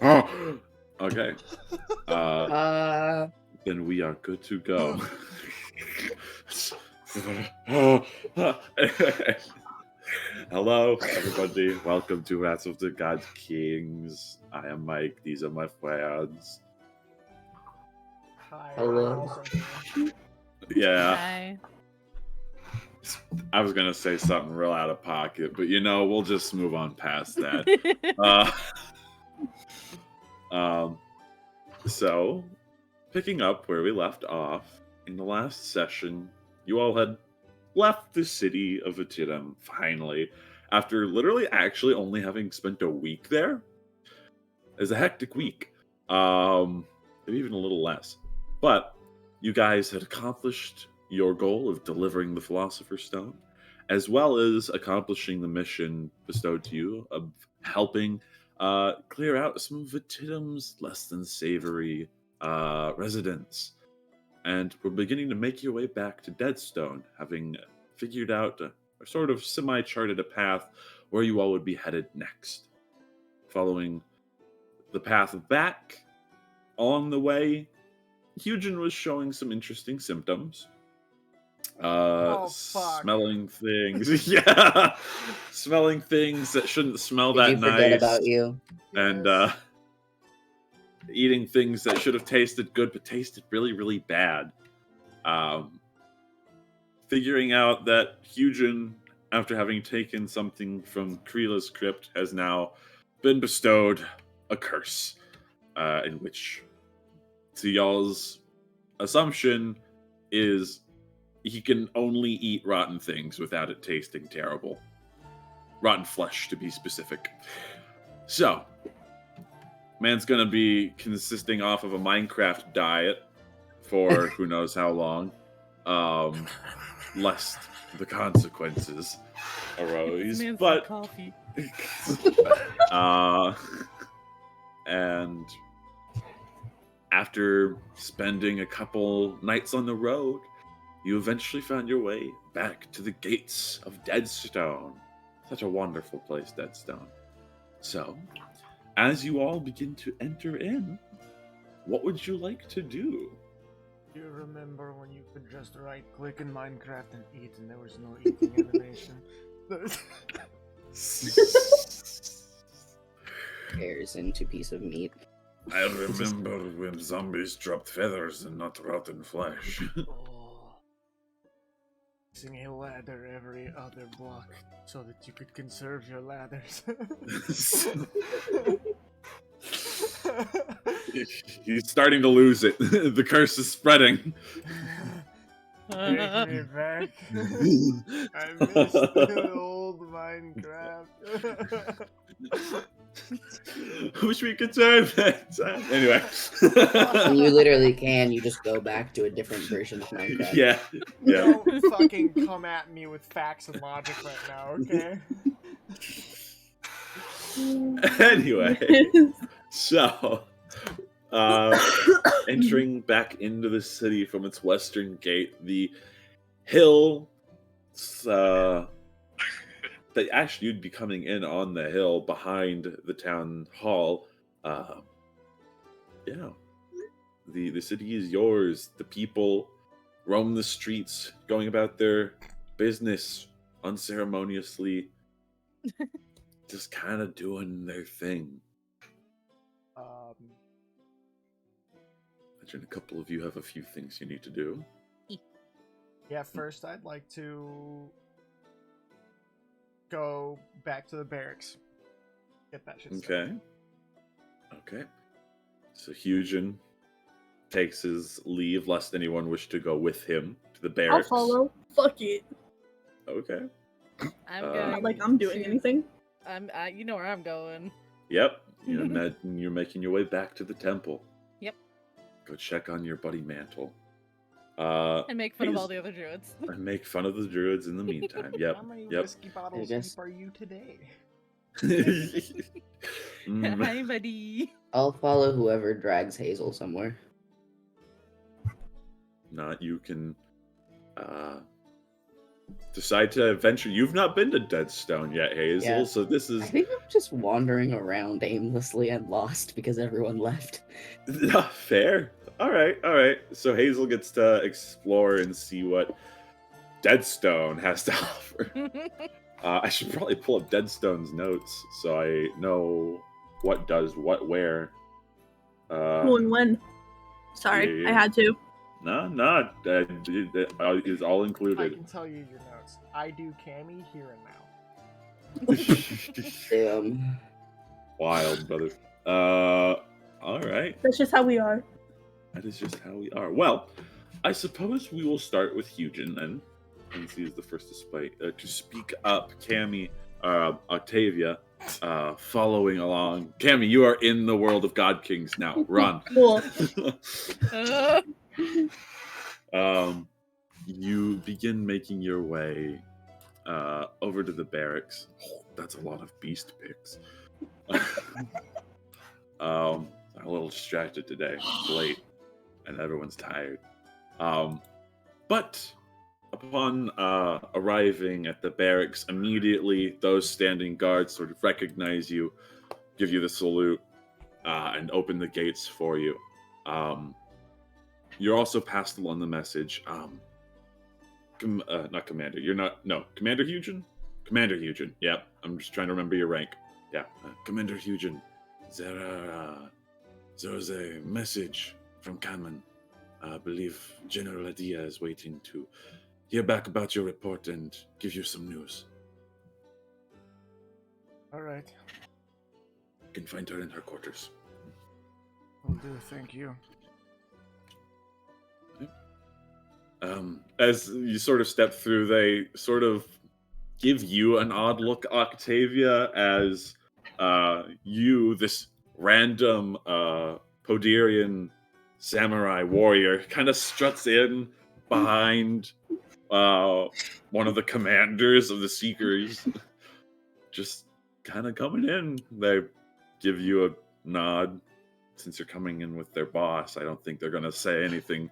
Oh, okay. Uh, Then we are good to go. Hello, everybody. Welcome to Wrath of the Godkings. I am Mike. These are my friends. Hi. Hello. Yeah, Hi. I was gonna say something real out of pocket, but we'll just move on past that. So, picking up where we left off, in the last session, you all had left the city of Atiram, finally, after literally actually only having spent a week there. It was a hectic week. Maybe even a little less. But you guys had accomplished your goal of delivering the Philosopher's Stone, as well as accomplishing the mission bestowed to you of helping clear out some of Atiram's less than savory residents. And we're beginning to make your way back to Deadstone, having figured out a sort of semi-charted a path where you all would be headed next. Following the path back, on the way, Hujan was showing some interesting symptoms. Oh, fuck. Smelling things. Yeah! Smelling things that shouldn't smell did that you forget nice. about you? And Yes. eating things that should have tasted good but tasted really, really bad. Figuring out that Hujan, after having taken something from Kreela's crypt, has now been bestowed a curse, in which, to y'all's assumption, is he can only eat rotten things without it tasting terrible. Rotten flesh, to be specific. So, man's gonna be consisting off of a Minecraft diet for who knows how long, lest the consequences arose. Man's But coffee. and after spending a couple nights on the road, you eventually found your way back to the gates of Deadstone. Such a wonderful place, Deadstone. So, as you all begin to enter in, what would you like to do? Do you remember when you could just right-click in Minecraft and eat and there was no eating animation? Tears into piece of meat. I remember when zombies dropped feathers and not rotten flesh. Oh. Using a ladder every other block so that you could conserve your ladders. He's starting to lose it. The curse is spreading. Take me back. I miss the old Minecraft. Wish we could turn that. Anyway. And you literally can. You just go back to a different version of Minecraft. Yeah. Don't fucking come at me with facts and logic right now, okay? Anyway. So, entering back into the city from its western gate, the hill, that actually you'd be coming in on the hill behind the town hall. Yeah, the city is yours. The people roam the streets, going about their business unceremoniously, just kind of doing their thing. Imagine a couple of you have a few things you need to do. Yeah, first I'd like to go back to the barracks. Get that shit started. Okay. So Hujan takes his leave, lest anyone wish to go with him to the I'll barracks. follow. Fuck it. Okay. I'm Uh, going. Not like I'm doing to- anything. You know where I'm going. Yep. You're making your way back to the temple. Yep. Go check on your buddy Mantle. And make fun of he's- all the other druids. And make fun of the druids in the meantime. Yep. How many Yep. whiskey bottles guess- deep are you today? Mm. Hi, buddy. I'll follow whoever drags Hazil somewhere. Not you can decide to venture. You've not been to Deadstone yet, Hazil, Yeah. so this I is think I'm just wandering around aimlessly and lost because everyone left. fair. All right, all right. So Hazel gets to explore and see what Deadstone has to offer. I should probably pull up Deadstone's notes so I know what does what where. Who and when? Sorry, yeah. I had to. No, that is all I included. can tell you your notes. I do Cammy here and now. Wild, brother. All right. That's just how we are. That is just how we are. Well, I suppose we will start with Hujan then, since he is the first to speak up. Cammy, Octavia, following along. Cammy, you are in the world of Godkings now. Run. Cool. You begin making your way over to the barracks. Oh, that's a lot of beast picks. I'm a little distracted today. It's late, and everyone's tired. But upon arriving at the barracks, immediately those standing guards sort of recognize you, give you the salute, and open the gates for you. You're also passed along the message. Not Commander. You're not. No, Commander Hujan? Commander Hujan. Yeah, I'm just trying to remember your rank. Yeah, Commander Hujan. There's a message from Kanman. I believe General Adia is waiting to hear back about your report and give you some news. Alright. You can find her in her quarters. Will do, thank you. As you sort of step through, they sort of give you an odd look, Octavia, as you, this random Poderian samurai warrior, kind of struts in behind one of the commanders of the Seekers. Just kind of coming in. They give you a nod. Since you're coming in with their boss, I don't think they're going to say anything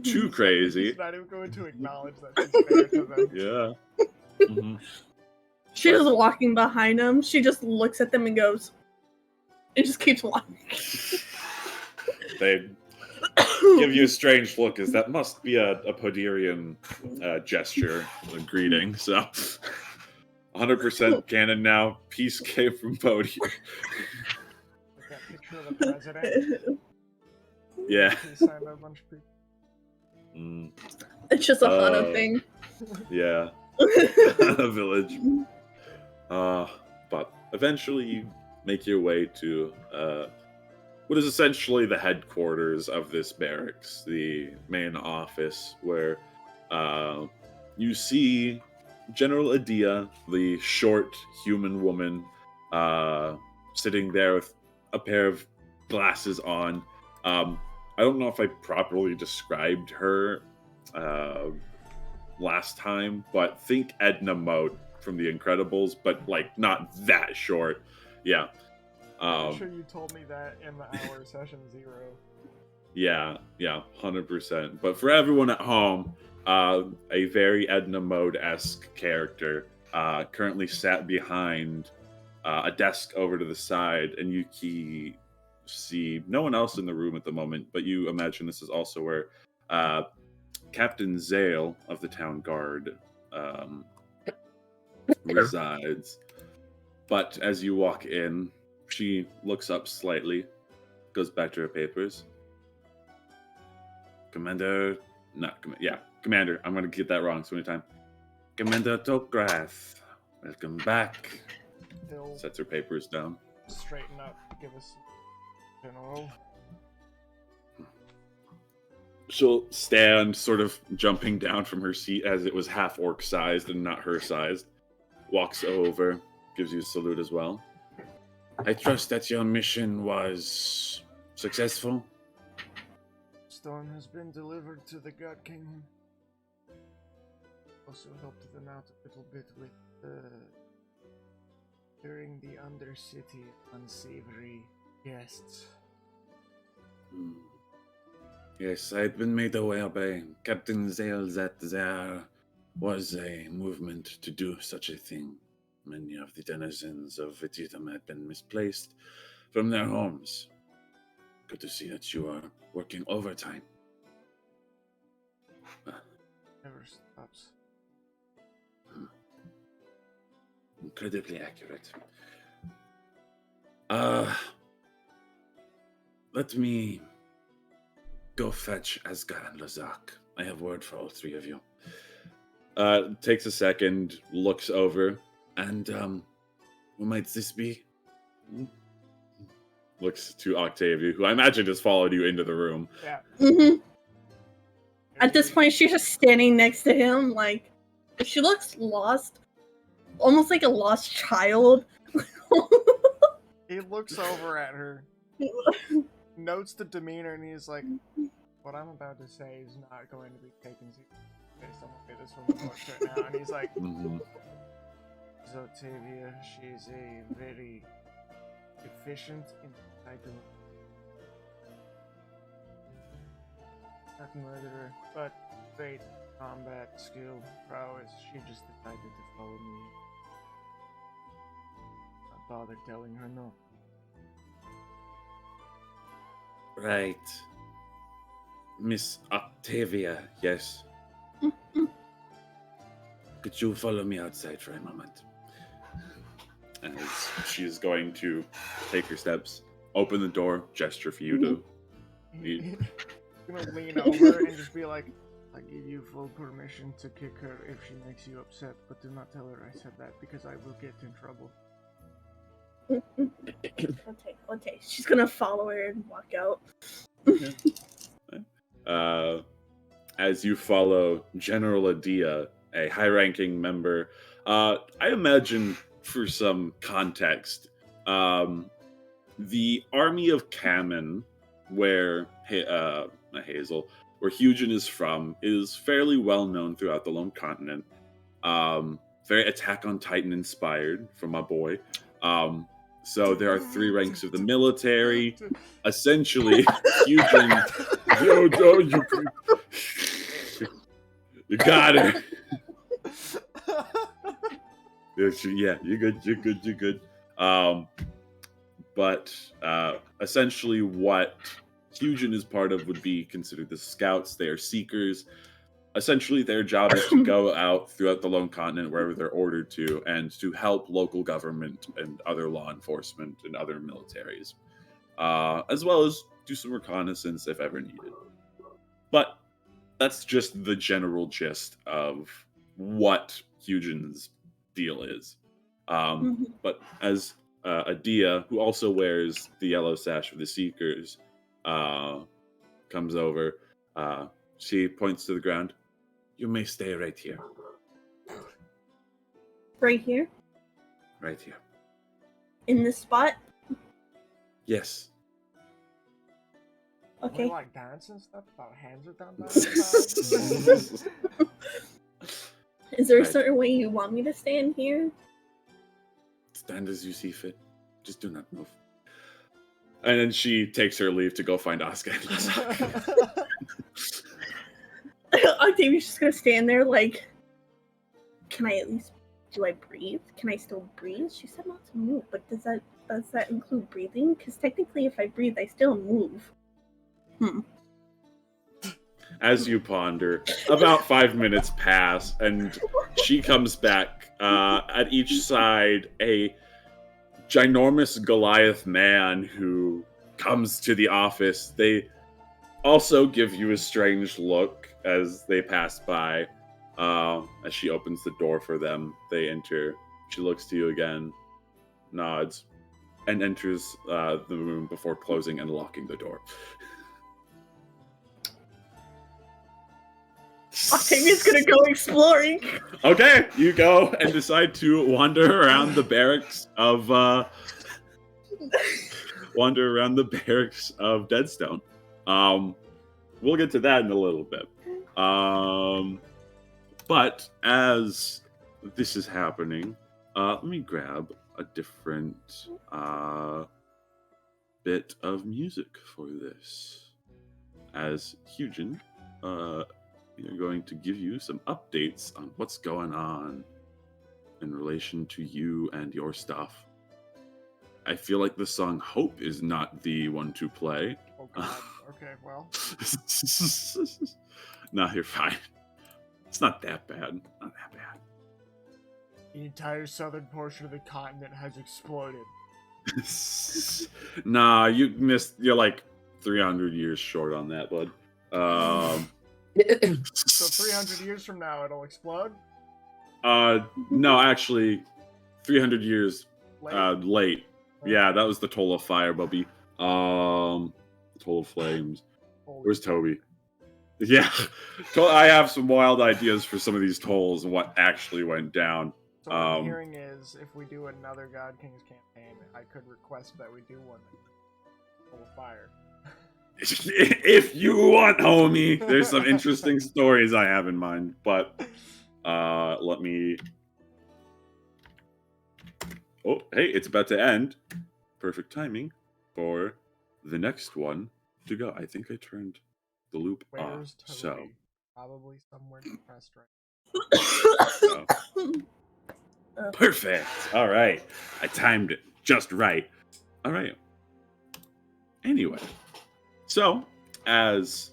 too crazy. He's not even going to acknowledge that she's fair to them. Yeah. Mm-hmm. She's just walking behind them. She just looks at them and goes, and just keeps walking. They give you a strange look, as that must be a Poderian gesture, a greeting. So, 100% canon now. Peace came from Podier. With that picture of the president. Yeah. He signed a bunch of people. Mm, It's just a Hana thing. yeah. A village. But eventually you make your way to what is essentially the headquarters of this barracks, the main office, where you see General Adia, the short human woman, sitting there with a pair of glasses on. I don't know if I properly described her last time, but think Edna Mode from The Incredibles, but like not that short. Yeah. I'm sure you told me that in the hour session 0. Yeah, 100%. But for everyone at home, a very Edna Mode-esque character currently sat behind a desk over to the side, and you see no one else in the room at the moment, but you imagine this is also where Captain Zale of the Town Guard resides. But as you walk in, she looks up slightly, goes back to her papers. Commander, Commander, I'm going to get that wrong so many times. Commander Tokrath, welcome back. He'll Sets her papers down. straighten up, give us general. She'll stand, sort of jumping down from her seat as it was half orc sized and not her sized. Walks over, gives you a salute as well. I trust that your mission was successful. Stone has been delivered to the Godking. Also helped them out a little bit with clearing the Undercity unsavory guests. Yes, I had been made aware by Captain Zale that there was a movement to do such a thing. Many of the denizens of Vititum had been misplaced from their homes. Good to see that you are working overtime. Never stops. Incredibly accurate. Let me go fetch Asgar and Lazak. I have word for all three of you. Takes a second, looks over, and who might this be? Looks to Octavia, who I imagine just followed you into the room. Yeah. Mm-hmm. At this point, she's just standing next to him, like, she looks lost, almost like a lost child. He looks over at her, notes the demeanor, and he's like, "What I'm about to say is not going to be taken seriously based on the way this woman looks right now." And he's like, "So Octavia, she's a very efficient in type of not murderer, but great combat skill prowess. She just decided to follow me. Not bother telling her no." Right. Miss Octavia, yes. Could you follow me outside for a moment? And she's going to take her steps, open the door, gesture for you to leave. He's gonna lean over and just be like, "I give you full permission to kick her if she makes you upset, but do not tell her I said that because I will get in trouble." Okay. She's gonna follow her and walk out. As you follow General Adia, a high-ranking member, I imagine for some context, the army of Kamen, where not Hazil, where Hujan is from, is fairly well known throughout the Lone Continent. Very Attack on Titan inspired from my boy. So there are 3 ranks of the military. Essentially, Hujan. You got it. Yeah, you're good. But essentially what Hujan is part of would be considered the scouts. They are seekers. Essentially, their job is to go out throughout the Lone Continent, wherever they're ordered to, and to help local government and other law enforcement and other militaries, as well as do some reconnaissance if ever needed. But that's just the general gist of what Hujan's deal is. But as Adia, who also wears the yellow sash of the Seekers, comes over, she points to the ground. You may stay right here. Right here? Right here. In this spot? Yes. Okay. We like dance and stuff, our hands are down by the side. Is there a Right. certain way you want me to stand here? Stand as you see fit. Just do not move. And then she takes her leave to go find Oscar. Octavia's just gonna stand there like, can I at least, do I breathe? Can I still breathe? She said not to move, but does that include breathing? Because technically if I breathe, I still move. As you ponder, about 5 minutes pass, and she comes back. At each side, a ginormous Goliath man who comes to the office. They also give you a strange look as they pass by. As she opens the door for them, they enter. She looks to you again, nods, and enters the room before closing and locking the door. Octavia's gonna go exploring. Okay, you go and decide to wander around the barracks of Deadstone. We'll get to that in a little bit. But as this is happening, let me grab a different bit of music for this. As Hujan we are going to give you some updates on what's going on in relation to you and your stuff. I feel like the song Hope is not the one to play. Oh god. Okay, well. No, you're fine. It's not that bad. Not that bad. The entire southern portion of the continent has exploded. Nah, you missed. You're like 300 years short on that, bud. So 300 years from now, it'll explode? No, actually, 300 years Late? late. Yeah, that was the Toll of Fire, Bubby. Toll of Flames. Where's Toby? Yeah, I have some wild ideas for some of these tolls and what actually went down. So what I'm hearing is, if we do another Godkings campaign, I could request that we do one full of fire. If you want, homie, there's some interesting stories I have in mind, but let me. Oh, hey, it's about to end. Perfect timing for the next one to go. I think I turned the loop Where's off. Toby? So Probably somewhere depressed right so. Perfect. All right, I timed it just right. All right. Anyway, so as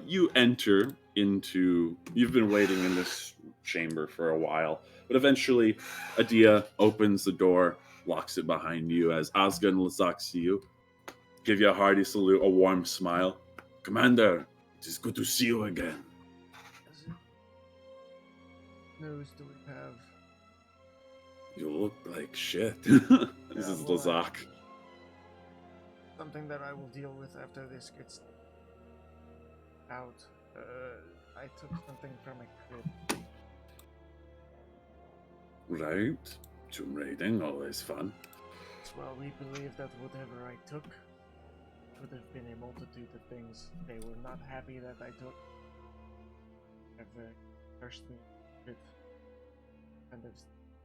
you enter into, you've been waiting in this chamber for a while, but eventually Adia opens the door, locks it behind you as Azga and Lazak see you, give you a hearty salute, a warm smile. Commander, it is good to see you again. news do we have? You look like shit. This is well, Lazak. Something that I will deal with after this gets out. I took something from a crib. Right. Tomb raiding, always fun. Well, we believe that whatever I took could have been a multitude of things they were not happy that I took. Have cursed me with kind of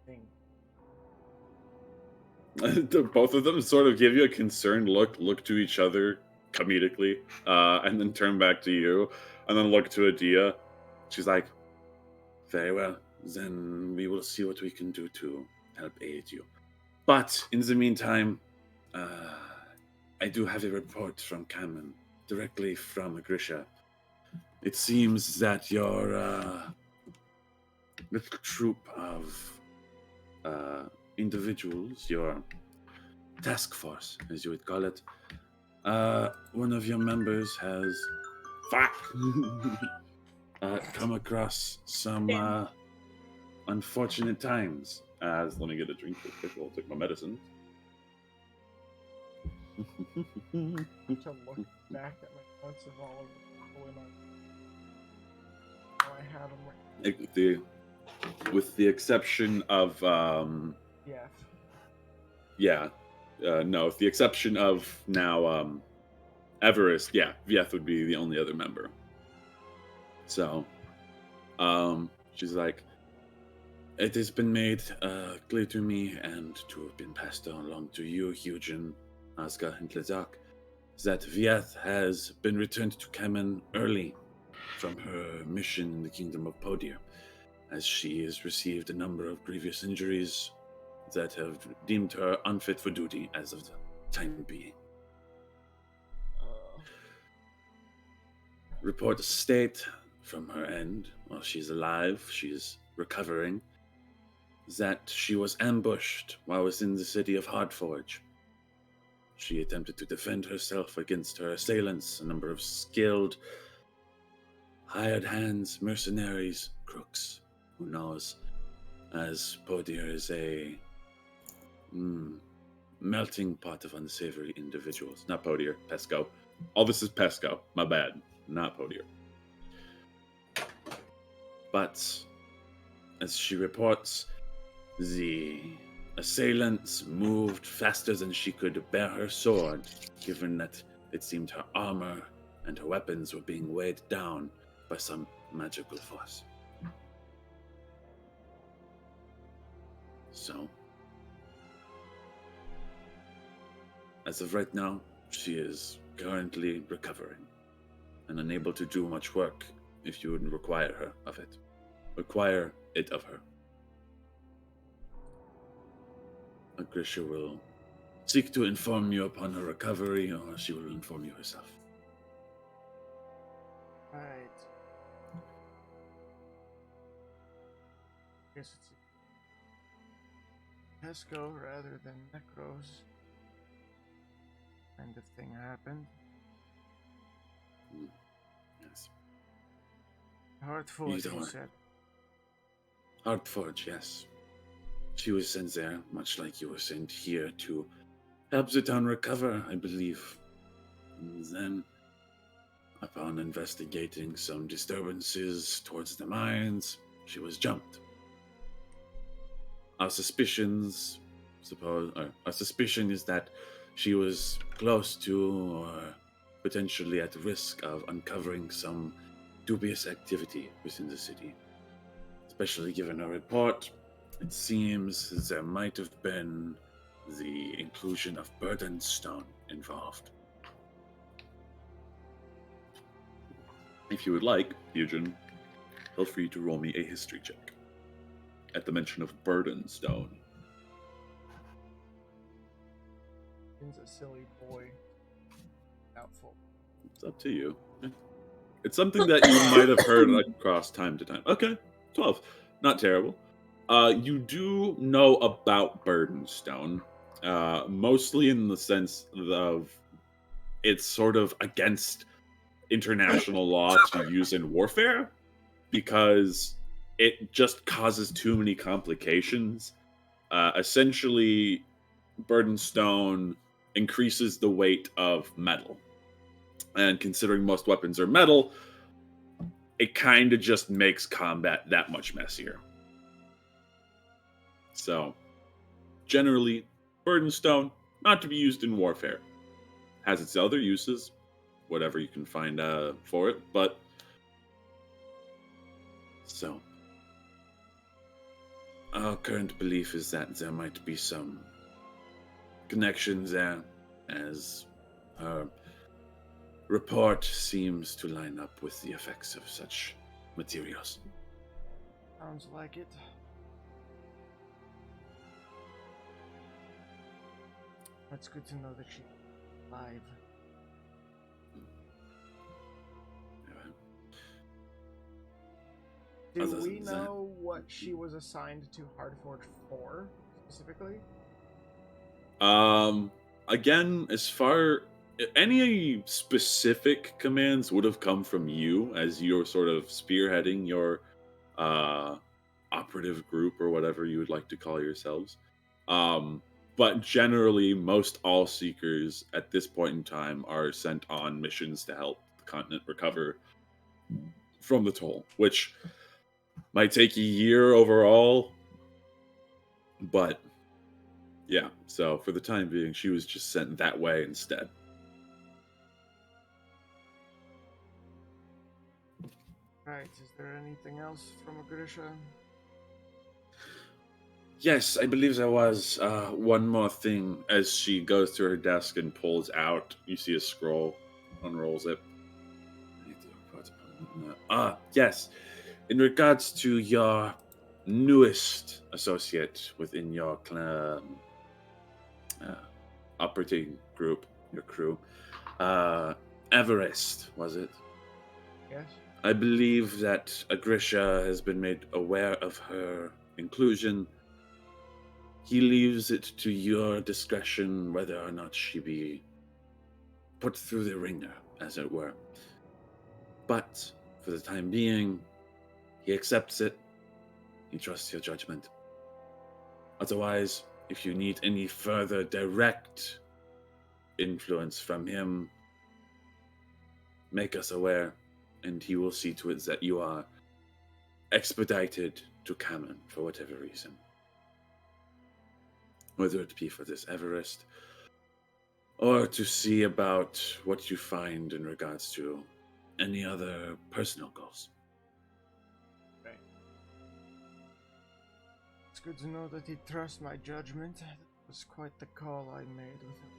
thing. Both of them sort of give you a concerned look to each other comedically, and then turn back to you, and then look to Adia. She's like, very well, then we will see what we can do to help aid you. But in the meantime, I do have a report from Kamen, directly from Grisha. It seems that your little troop of individuals, your task force, as you would call it, one of your members has come across some unfortunate times. Let me get a drink real quick. I'll take my medicine. To look back at my notes of all of the going on. Oh, I have them right. With the exception of no, with the exception of now Everest, Vieth would be the only other member. So she's like, it has been made clear to me and to have been passed along to you, Hujan, Azga, and Lazak, that Vieth has been returned to Kamen early from her mission in the Kingdom of Podir, as she has received a number of grievous injuries that have deemed her unfit for duty as of the time being. Reports state from her end, while she's alive, she's recovering, that she was ambushed while within the city of Hardforge. She attempted to defend herself against her assailants, a number of skilled, hired hands, mercenaries, crooks, who knows, as Podir is a melting pot of unsavory individuals. Not Podir, Pesco. All this is Pesco, my bad, not Podir. But, as she reports, the assailants moved faster than she could bear her sword, given that it seemed her armor and her weapons were being weighed down by some magical force. So, as of right now, she is currently recovering and unable to do much work if you would require her of it. Require it of her. Grisha will seek to inform you upon her recovery, or she will inform you herself. Right. Guess it's Pesco rather than Necros kind of thing happened. Yes. Heartful, you said. Heartforge, yes. She was sent there, much like you were sent here, to help the town recover, I believe. And then, upon investigating some disturbances towards the mines, she was jumped. Our suspicion is that she was close to or potentially at risk of uncovering some dubious activity within the city. Especially given her report, it seems there might have been the inclusion of Burdenstone involved. If you would like, Hujan, feel free to roll me a history check at the mention of Burdenstone. He's a silly boy. Doubtful. It's up to you. It's something that you might have heard across time to time. Okay, 12. Not terrible. You do know about Burdenstone, mostly in the sense of it's sort of against international law to use in warfare, because it just causes too many complications. Essentially, Burdenstone increases the weight of metal. And considering most weapons are metal, it kind of just makes combat that much messier. So, generally, Burdenstone, not to be used in warfare. Has its other uses, whatever you can find for it, but... So, our current belief is that there might be some connections there, as her report seems to line up with the effects of such materials. Sounds like it. That's good to know that she's alive. Do we know what she was assigned to Hardforge for, specifically? Again, as far... Any specific commands would have come from you, as you're sort of spearheading your operative group, or whatever you would like to call yourselves. But generally, most all seekers at this point in time are sent on missions to help the continent recover from the toll, which might take a year overall. But yeah, so for the time being, she was just sent that way instead. Right, is there anything else from Grisha? Yes, I believe there was one more thing. As she goes to her desk and pulls out, you see a scroll, unrolls it. Yes. In regards to your newest associate within your operating group, your crew, Everest, was it? Yes. I believe that Grisha has been made aware of her inclusion. He leaves it to your discretion whether or not she be put through the ringer, as it were. But for the time being, he accepts it. He trusts your judgment. Otherwise, if you need any further direct influence from him, make us aware, and he will see to it that you are expedited to Kamen for whatever reason. Whether it be for this Everest, or to see about what you find in regards to any other personal goals. Right. It's good to know that he trusts my judgment. That was quite the call I made with him.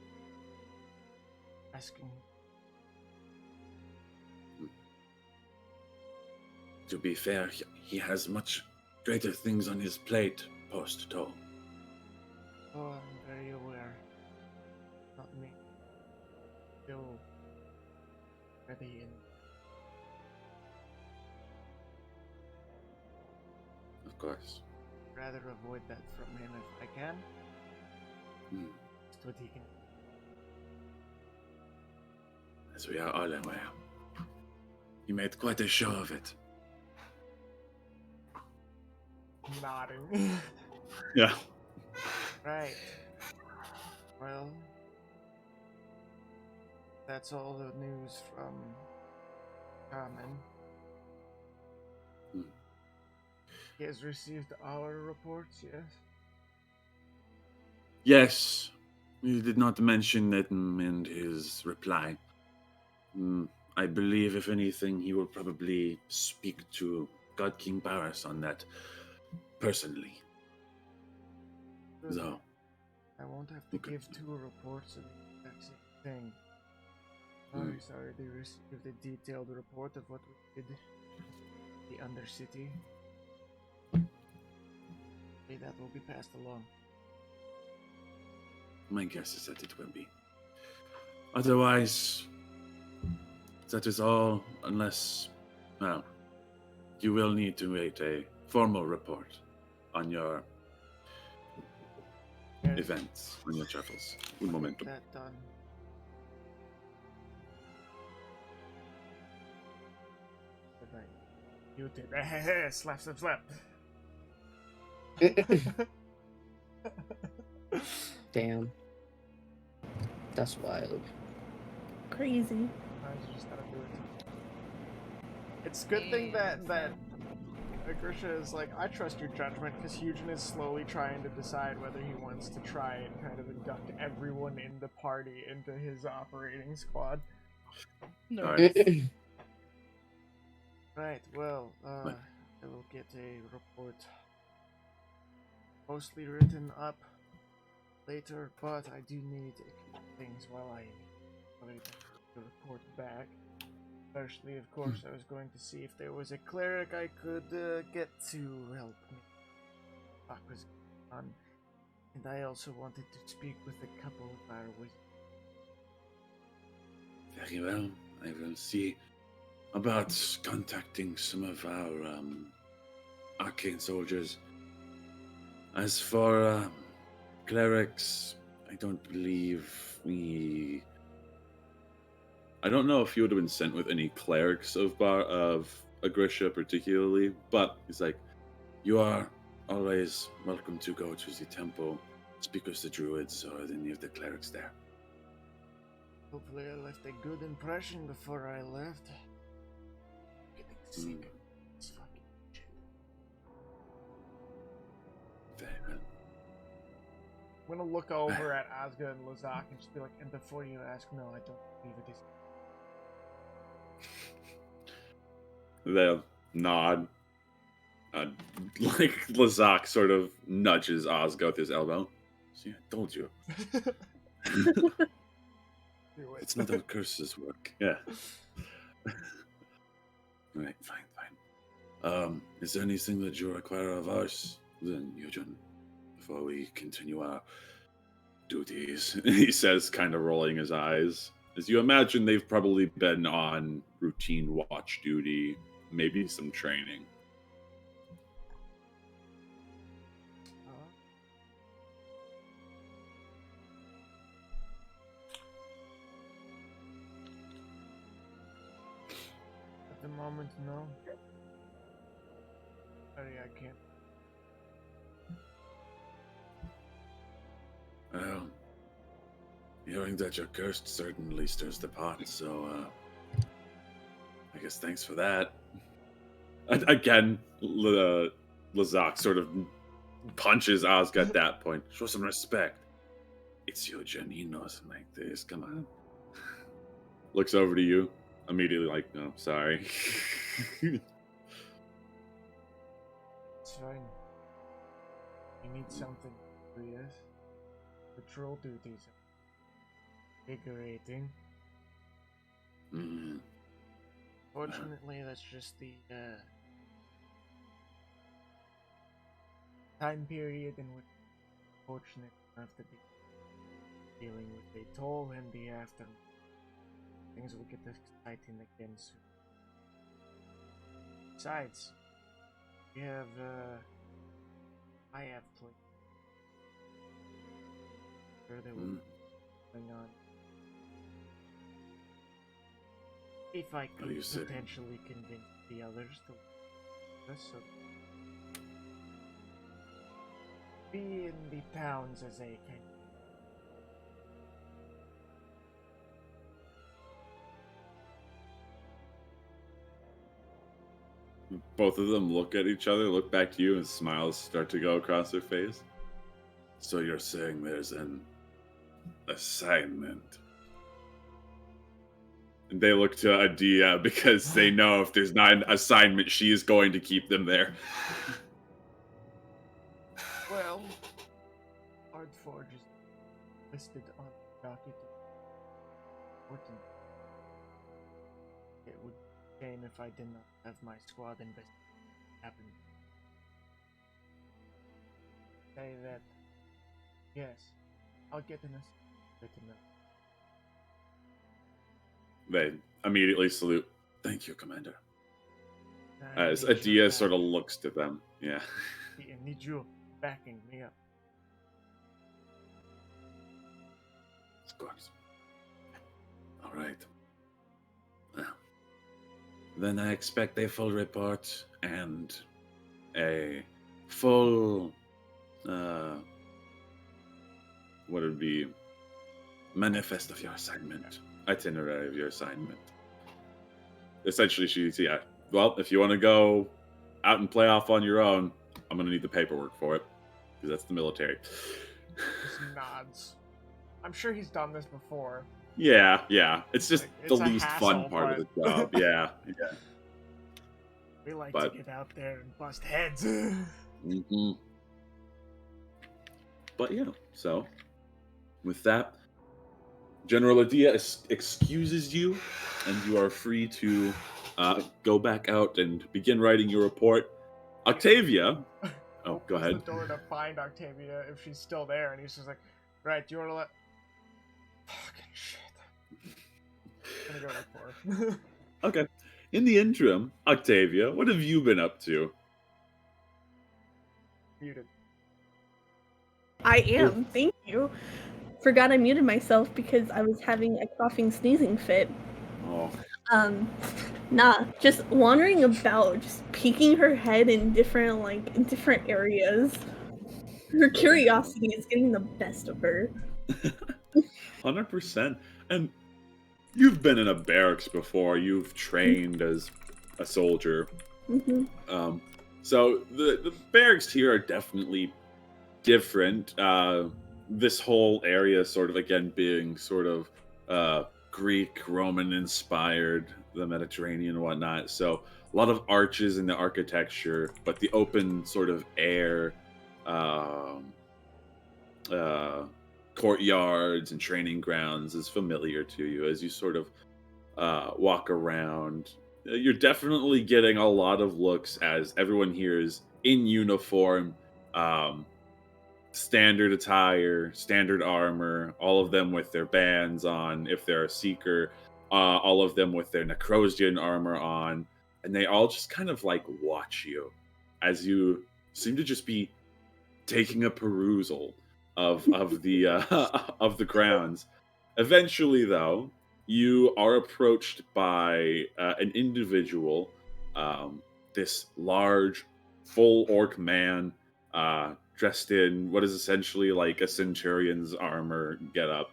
Asking. to be fair, he has much greater things on his plate post-toll. Oh, I'm very aware. Not me. Still ready in. Of course. Rather avoid that from him if I can. Just what he can. As we are all aware. He made quite a show of it. Nodding. Yeah. Right. Well, that's all the news from Carmen. He has received our reports, yes? Yes. He did not mention that in his reply. I believe, if anything, he will probably speak to Godking Paris on that personally. Good. So, I won't have to Okay. give 2 reports of the exact same thing. Sorry, they received a detailed report of what we did in the Undercity. Okay, that will be passed along. my guess is that it will be. Otherwise, that is all, unless, well, you will need to write a formal report on your Yes, events, on your travels. Un get momento. that done. Right. You did. Slap, slap, slap. Damn. That's wild. Crazy. I just gotta do it. It's a good thing that Grisha is like, I trust your judgment, because Hujan is slowly trying to decide whether he wants to try and kind of induct everyone in the party into his operating squad. No. Alright. Right, well, What? I will get a report mostly written up later, but I do need a few things while I wait the report back. Firstly, of course, I was going to see if there was a cleric I could get to help me. What was going on. And I also wanted to speak with a couple of our wizards. Very well. I will see about contacting some of our arcane soldiers. As for clerics, I don't believe we. I don't know if you would have been sent with any clerics of Agrisha particularly, but it's like you are always welcome to go to the temple, speak with the druids or any of the clerics there. Hopefully I left a good impression before I left. Getting sick of this fucking shit. Very well. I'm gonna look over at Asga and Lazak and just be like, and before you ask, no, I don't believe it is. They'll nod. Like Lazak sort of nudges Osgo with his elbow. See, I told you. Do it. It's not how curses work. Yeah. Alright, fine. Is there anything that you require of us, then, Hujan, before we continue our duties? He says, kind of rolling his eyes. As you imagine, they've probably been on routine watch duty, maybe some training. At the moment, no. Sorry, I can't. Well, hearing that you're cursed certainly stirs the pot, so, I guess thanks for that. Again, Lazak sort of punches Osga at that point. Show some respect. It's Hujan, he knows him like this, come on. Looks over to you, immediately like, no, sorry. It's fine. You need something, yes? Patrol duties are invigorating. Mm. Fortunately, that's just the time period in which fortunate enough to be dealing with a toll in the aftermath. Things will get exciting again soon. Besides, we have, I have plenty. Sure there will be going on. If I What are you could saying? potentially convince the others to us, so be in the towns as they can. Both of them look at each other, look back to you, and smiles start to go across their face. So you're saying there's an assignment? And they look to Adia because they know if there's not an assignment, she is going to keep them there. Well, Hardforge is listed on the docket. Important. It would be a shame if I did not have my squad investigate what happened. Say that, yes, I'll get an assignment. They immediately salute. Thank you, Commander. I As need your Adia sort of back- looks to them. Yeah. I need you backing me up. Of course. All right. Well, then I expect a full report and a full, what would be, manifest of your assignment, itinerary of your assignment. Essentially, she's, yeah, well, if you want to go out and play off on your own, I'm going to need the paperwork for it, because that's the military. Just nods. I'm sure he's done this before. Yeah. It's just Like, the it's a least fun hassle, part of but- the job. Yeah. We like But- to get out there and bust heads. Mm-hmm. But yeah, so with that, General Adia excuses you, and you are free to go back out and begin writing your report. Octavia, oh, go Opens ahead. the door to find Octavia if she's still there, and he's just like, right, do you want to let... Fucking shit. I'm gonna go look for her. Okay. In the interim, Octavia, what have you been up to? Muted. I am. Thank you. Forgot I muted myself because I was having a coughing sneezing fit. Oh, Just wandering about, just peeking her head in different areas. Her curiosity is getting the best of her. 100%. And you've been in a barracks before. You've trained as a soldier. Hmm. So the barracks here are definitely different. This whole area sort of, again, being sort of Greek, Roman inspired, the Mediterranean and whatnot. So a lot of arches in the architecture, but the open sort of air, courtyards and training grounds is familiar to you as you sort of walk around. You're definitely getting a lot of looks as everyone here is in uniform, standard attire, standard armor, all of them with their bands on if they're a seeker, all of them with their Necrosian armor on, and they all just kind of like watch you as you seem to just be taking a perusal of the of the grounds. Eventually, though, you are approached by an individual, this large, full orc man, dressed in what is essentially like a centurion's armor getup,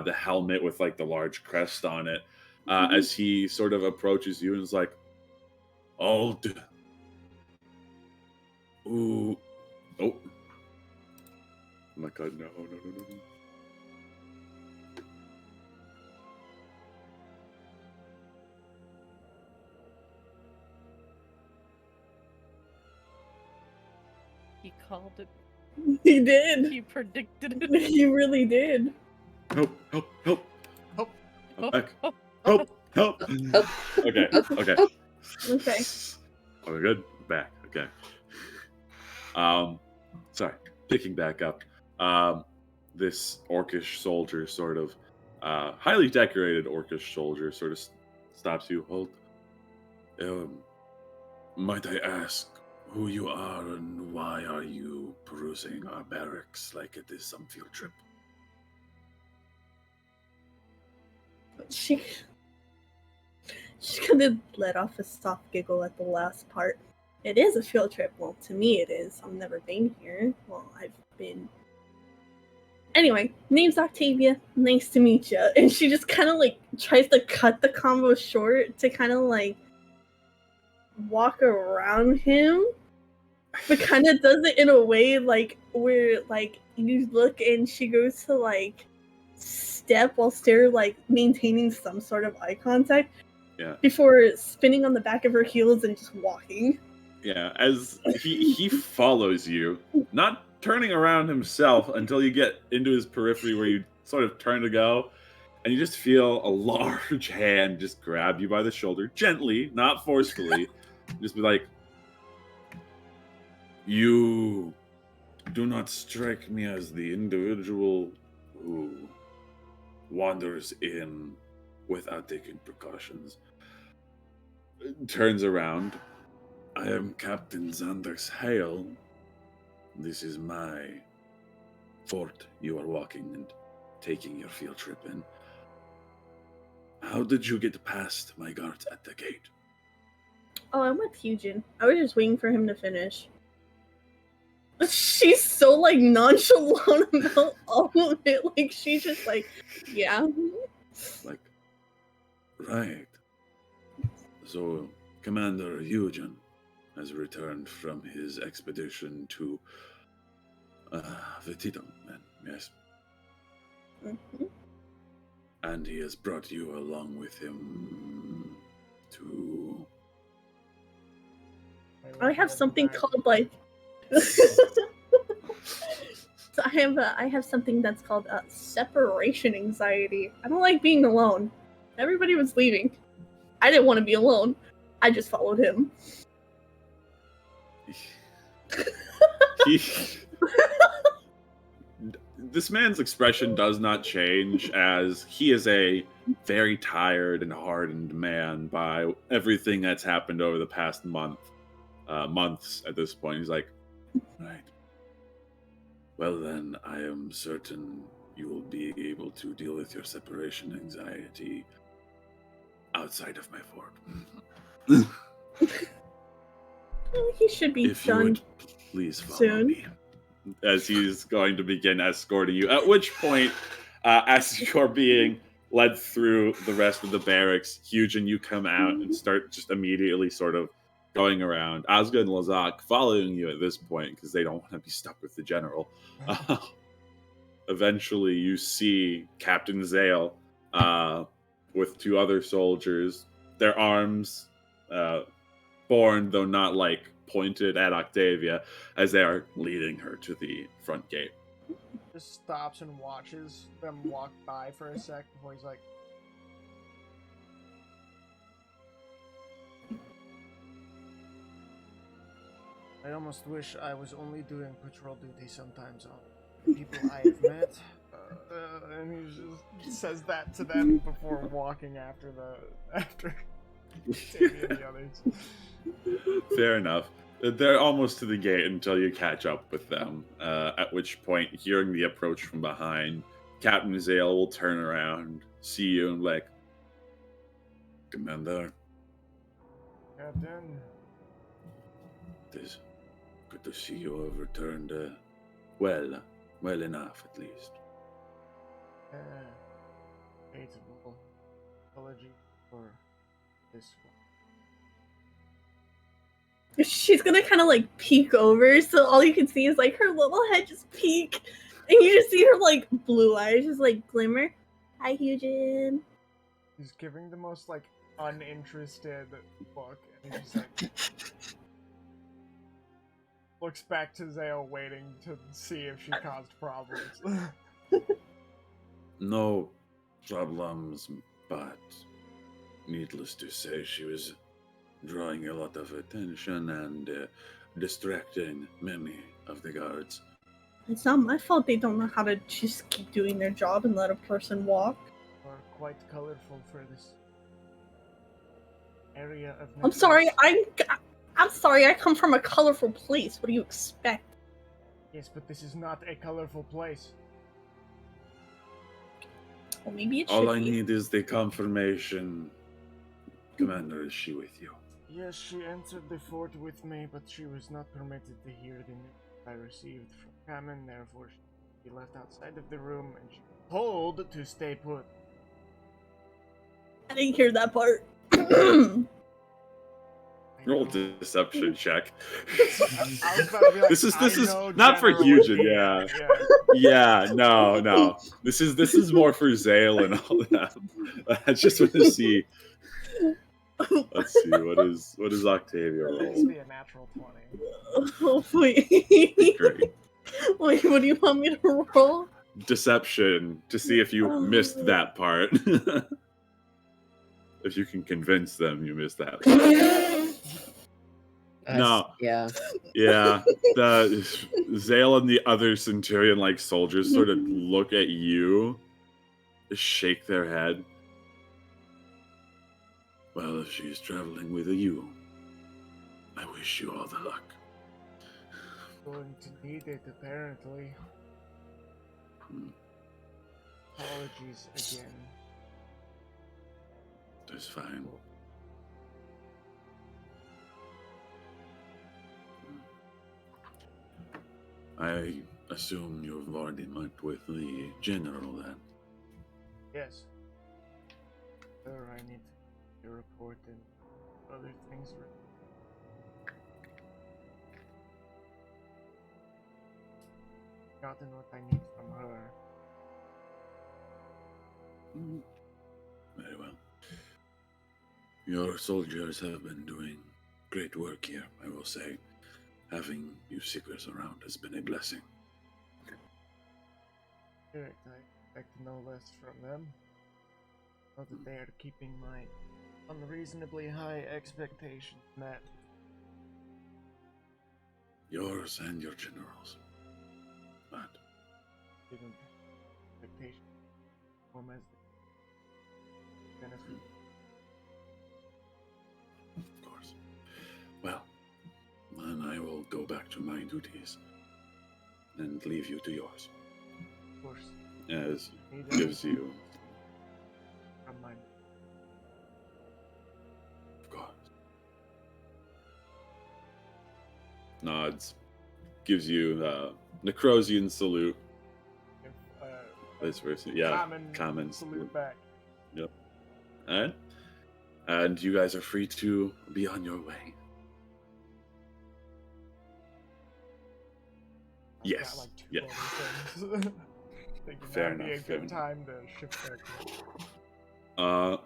the helmet with like the large crest on it. As he sort of approaches you and is like, "Old, ooh, oh, oh my god, no. He called it. He did. He predicted it. He really did. Help! Help. Back. Oh, Help! Help. Okay. Okay. We're good. Back. Okay. sorry, picking back up. This orcish soldier, sort of highly decorated orcish soldier, sort of stops you. Hold. Might I ask who you are and why are you perusing our barracks like it is some field trip? She's gonna let off a soft giggle at the last part. It is a field trip. Well, to me it is. I've never been here. Well, I've been... Anyway, name's Octavia. Nice to meet you. And she just kind of like tries to cut the combo short to kind of like walk around him, but kind of does it in a way like where like you look and she goes to like step while still like maintaining some sort of eye contact. Yeah. Before spinning on the back of her heels and just walking. Yeah, as he follows you, not turning around himself until you get into his periphery where you sort of turn to go, and you just feel a large hand just grab you by the shoulder, gently, not forcefully, just be like, "You do not strike me as the individual who wanders in without taking precautions." Turns around. I am Captain Xander's Hale. This is my fort you are walking and taking your field trip in. How did you get past my guards at the gate? Oh, I'm with Hujan. I was just waiting for him to finish. She's so like nonchalant about all of it. Like she's just like, yeah. Like, right. So, Commander Hujan has returned from his expedition to Vetitum, yes. Mm-hmm. And he has brought you along with him to... I have something called like... So I have something that's called separation anxiety. I don't like being alone. Everybody was leaving. I didn't want to be alone. I just followed him. This man's expression does not change, as he is a very tired and hardened man by everything that's happened over the past months at this point. He's like, right. Well then, I am certain you will be able to deal with your separation anxiety outside of my fort. He should be If you done would please follow soon. me. As he's going to begin escorting you. At which point, as you're being led through the rest of the barracks, Hujan, you come out and start just immediately sort of going around. Asga and Lazak following you at this point because they don't want to be stuck with the general. Eventually, you see Captain Zale with two other soldiers, their arms borne, though not like pointed at Octavia, as they are leading her to the front gate. Just stops and watches them walk by for a sec before he's like, I almost wish I was only doing patrol duty sometimes on people I have met. And he just says that to them before walking after Tammy and the others. Fair enough. They're almost to the gate until you catch up with them, at which point, hearing the approach from behind, Captain Zale will turn around, see you, and like, Commander. Captain. It is good to see you have returned well enough, at least. Apology for this one. She's gonna kind of like peek over, so all you can see is like her little head just peek, and you just see her like blue eyes just like glimmer. Hi, Hujan. He's giving the most like uninterested look, and he's just like looks back to Zale, waiting to see if she caused problems. No problems, but needless to say, she was drawing a lot of attention and distracting many of the guards. It's not my fault they don't know how to just keep doing their job and let a person walk. Are quite colorful for this area of. I'm sorry, I'm sorry. I come from a colorful place. What do you expect? Yes, but this is not a colorful place. Well, maybe it should All I be. need is the confirmation. Commander, is she with you? Yes, she entered the fort with me, but she was not permitted to hear the news I received from Kamen. Therefore, she left outside of the room and she was told to stay put. I didn't hear that part. Roll deception check. I was about to be like, This is I know not for General Hujan, yeah. yeah. Yeah, no. This is more for Zale and all that. I just want to see. Let's see, what is Octavia At least roll? be a natural 20. Oh, wait. Great. Wait, what do you want me to roll? Deception to see if you missed that part. If you can convince them you missed that part. No. Yeah. Yeah, the Zale and the other Centurion like soldiers sort of look at you, shake their head. Well, if she's traveling with you, I wish you all the luck. Going to need it, apparently. Apologies again. That's fine. I assume you've already met with the general then. Yes. Sir, I need your report and other things. Gotten what I need from her. Very well. Your soldiers have been doing great work here, I will say. Having you seekers around has been a blessing. Correct, I expect no less from them. Not that they are keeping my unreasonably high expectations met. Yours and your generals. But Given expectations form as the benefit. of course. Well, then I will go back to my duties and leave you to yours. Of course, As need gives you, from my of course. Nods. Gives you Necrosian salute. Vice versa. Yeah, common salute back. Yep. Alright. And you guys are free to be on your way. I've Yes. got like two Yeah. other things. Thinking Fair that'd be a enough, fair good enough. time to shift back.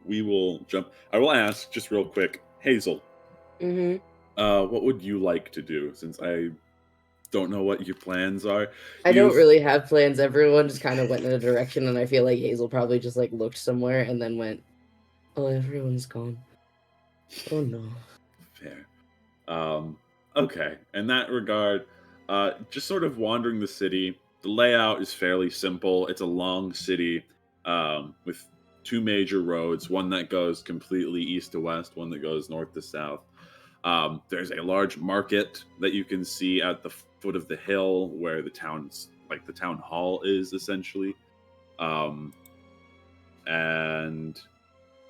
We will jump. I will ask just real quick, Hazel. Mm-hmm. What would you like to do? Since I don't know what your plans are. I don't really have plans. Everyone just kind of went in a direction, and I feel like Hazel probably just like looked somewhere and then went, "Oh, everyone's gone. Oh no." Fair. Okay. In that regard, just sort of wandering the city. The layout is fairly simple. It's a long city with two major roads, one that goes completely east to west, one that goes north to south. There's a large market that you can see at the foot of the hill where the town hall is essentially. And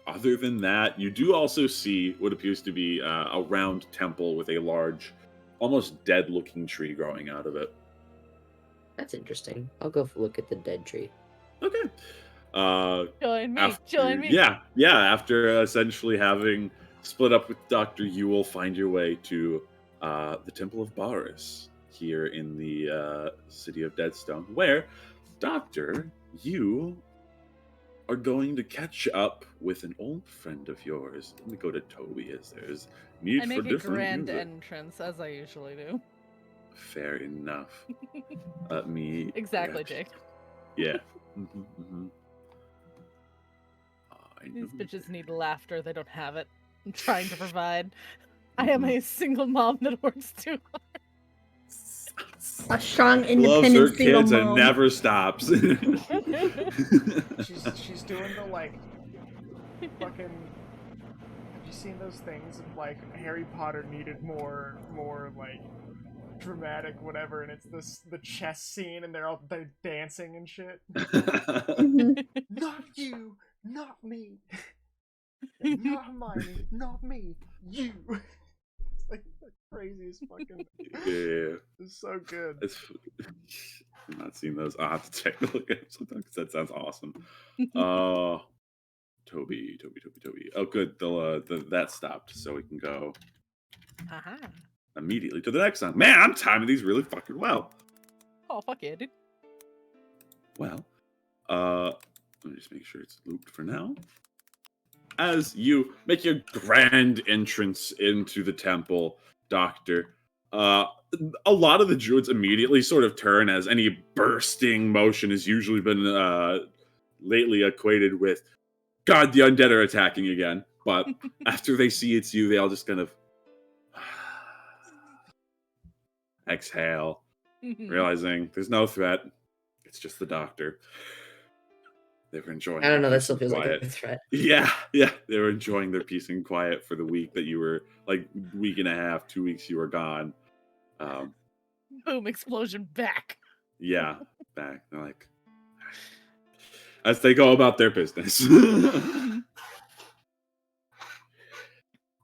other than that, you do also see what appears to be a round temple with a large, almost dead-looking tree growing out of it. That's interesting. I'll go look at the dead tree. Okay. Join me. Join me. Yeah. After essentially having split up with Dr. You will find your way to the Temple of Baris here in the city of Deadstone, where, Doctor, you are going to catch up with an old friend of yours. Let me go to Toby as there's need I for make a different grand music. entrance, as I usually do. Fair enough. Let me... Exactly, yeah. Jake. Yeah. Mm-hmm. I know. These bitches need laughter. They don't have it. I'm trying to provide. I am a single mom that works too hard. A strong, Loves her independent single kids and mom. never stops. She's doing the like fucking. Have you seen those things of like Harry Potter needed more like dramatic whatever, and it's the chess scene and they're dancing and shit. Not you, not me, not Hermione, not me, you. It's like the craziest fucking. Yeah, It's so good. I've not seen those. I'll have to take a look at it sometime because that sounds awesome. Toby. Oh, good. That stopped, so we can go immediately to the next song. Man, I'm timing these really fucking well. Oh, fuck yeah, dude. Well, let me just make sure it's looped for now. As you make your grand entrance into the temple, Doctor, a lot of the druids immediately sort of turn, as any bursting motion has usually been lately equated with, God, the undead are attacking again. But after they see it's you, they all just kind of exhale, realizing there's no threat. It's just the Doctor. They were enjoying. I don't know. That peace still and feels quiet. like a threat. Yeah. They were enjoying their peace and quiet for the week that you were, like, week and a half, 2 weeks you were gone. Boom! Explosion back. Yeah, back. They're like, as they go about their business.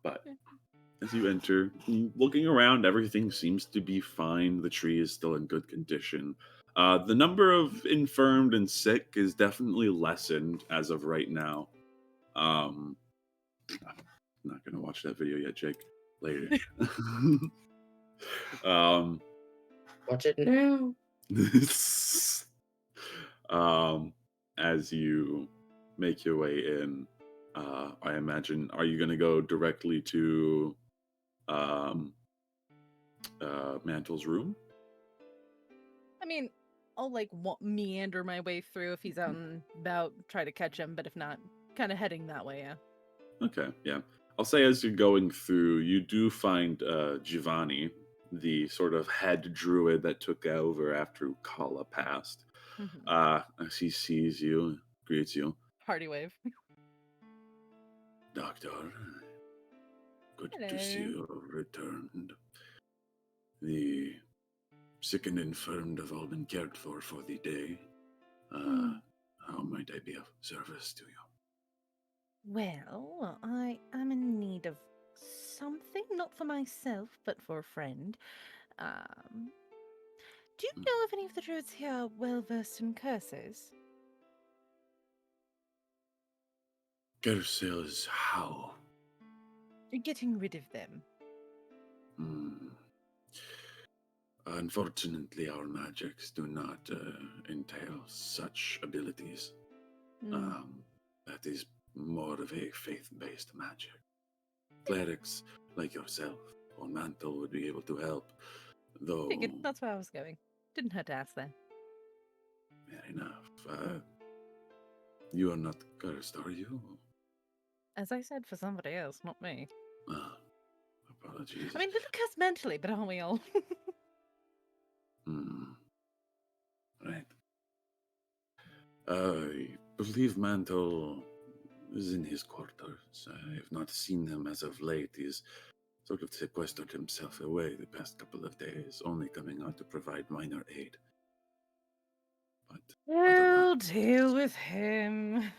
But as you enter, looking around, everything seems to be fine. The tree is still in good condition. The number of infirmed and sick is definitely lessened as of right now. I'm not gonna watch that video yet, Jake. Later. Watch it now. As you make your way in, I imagine, are you gonna go directly to Mantle's room? I mean, I'll like meander my way through if he's out and about, try to catch him, but if not, kind of heading that way, yeah. Okay, yeah. I'll say as you're going through, you do find Giovanni, the sort of head druid that took over after Kala passed. As he sees you, greets you. Hearty wave. Doctor, good Hello. to see you returned. The sick and infirmed have all been cared for the day. How might I be of service to you? Well, I am in need of something, not for myself, but for a friend. Do you know if any of the druids here are well versed in curses? Curses, how? Getting rid of them. Unfortunately, our magics do not entail such abilities. That is more of a faith-based magic. Clerics like yourself or Mantle would be able to help, though. Figured, that's where I was going. Didn't hurt to ask then. Fair enough. You are not cursed, are you? As I said, for somebody else, not me. Apologies. I mean, little cursed mentally, but aren't we all? Right. I believe Mantle is in his quarters. I have not seen him as of late. He's sort of sequestered himself away the past couple of days, only coming out to provide minor aid. But We'll deal with him.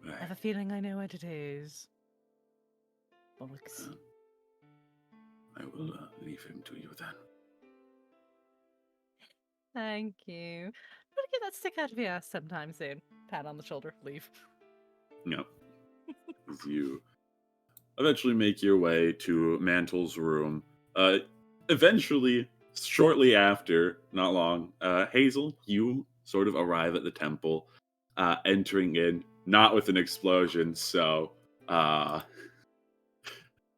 Right. I have a feeling I know what it is. Bollocks. I will leave him to you then. Thank you. I'm gonna get that stick out of your ass sometime soon. Pat on the shoulder, leave. No. As you eventually make your way to Mantle's room. Eventually, shortly after, not long, Hazil, you sort of arrive at the temple, entering in, not with an explosion, so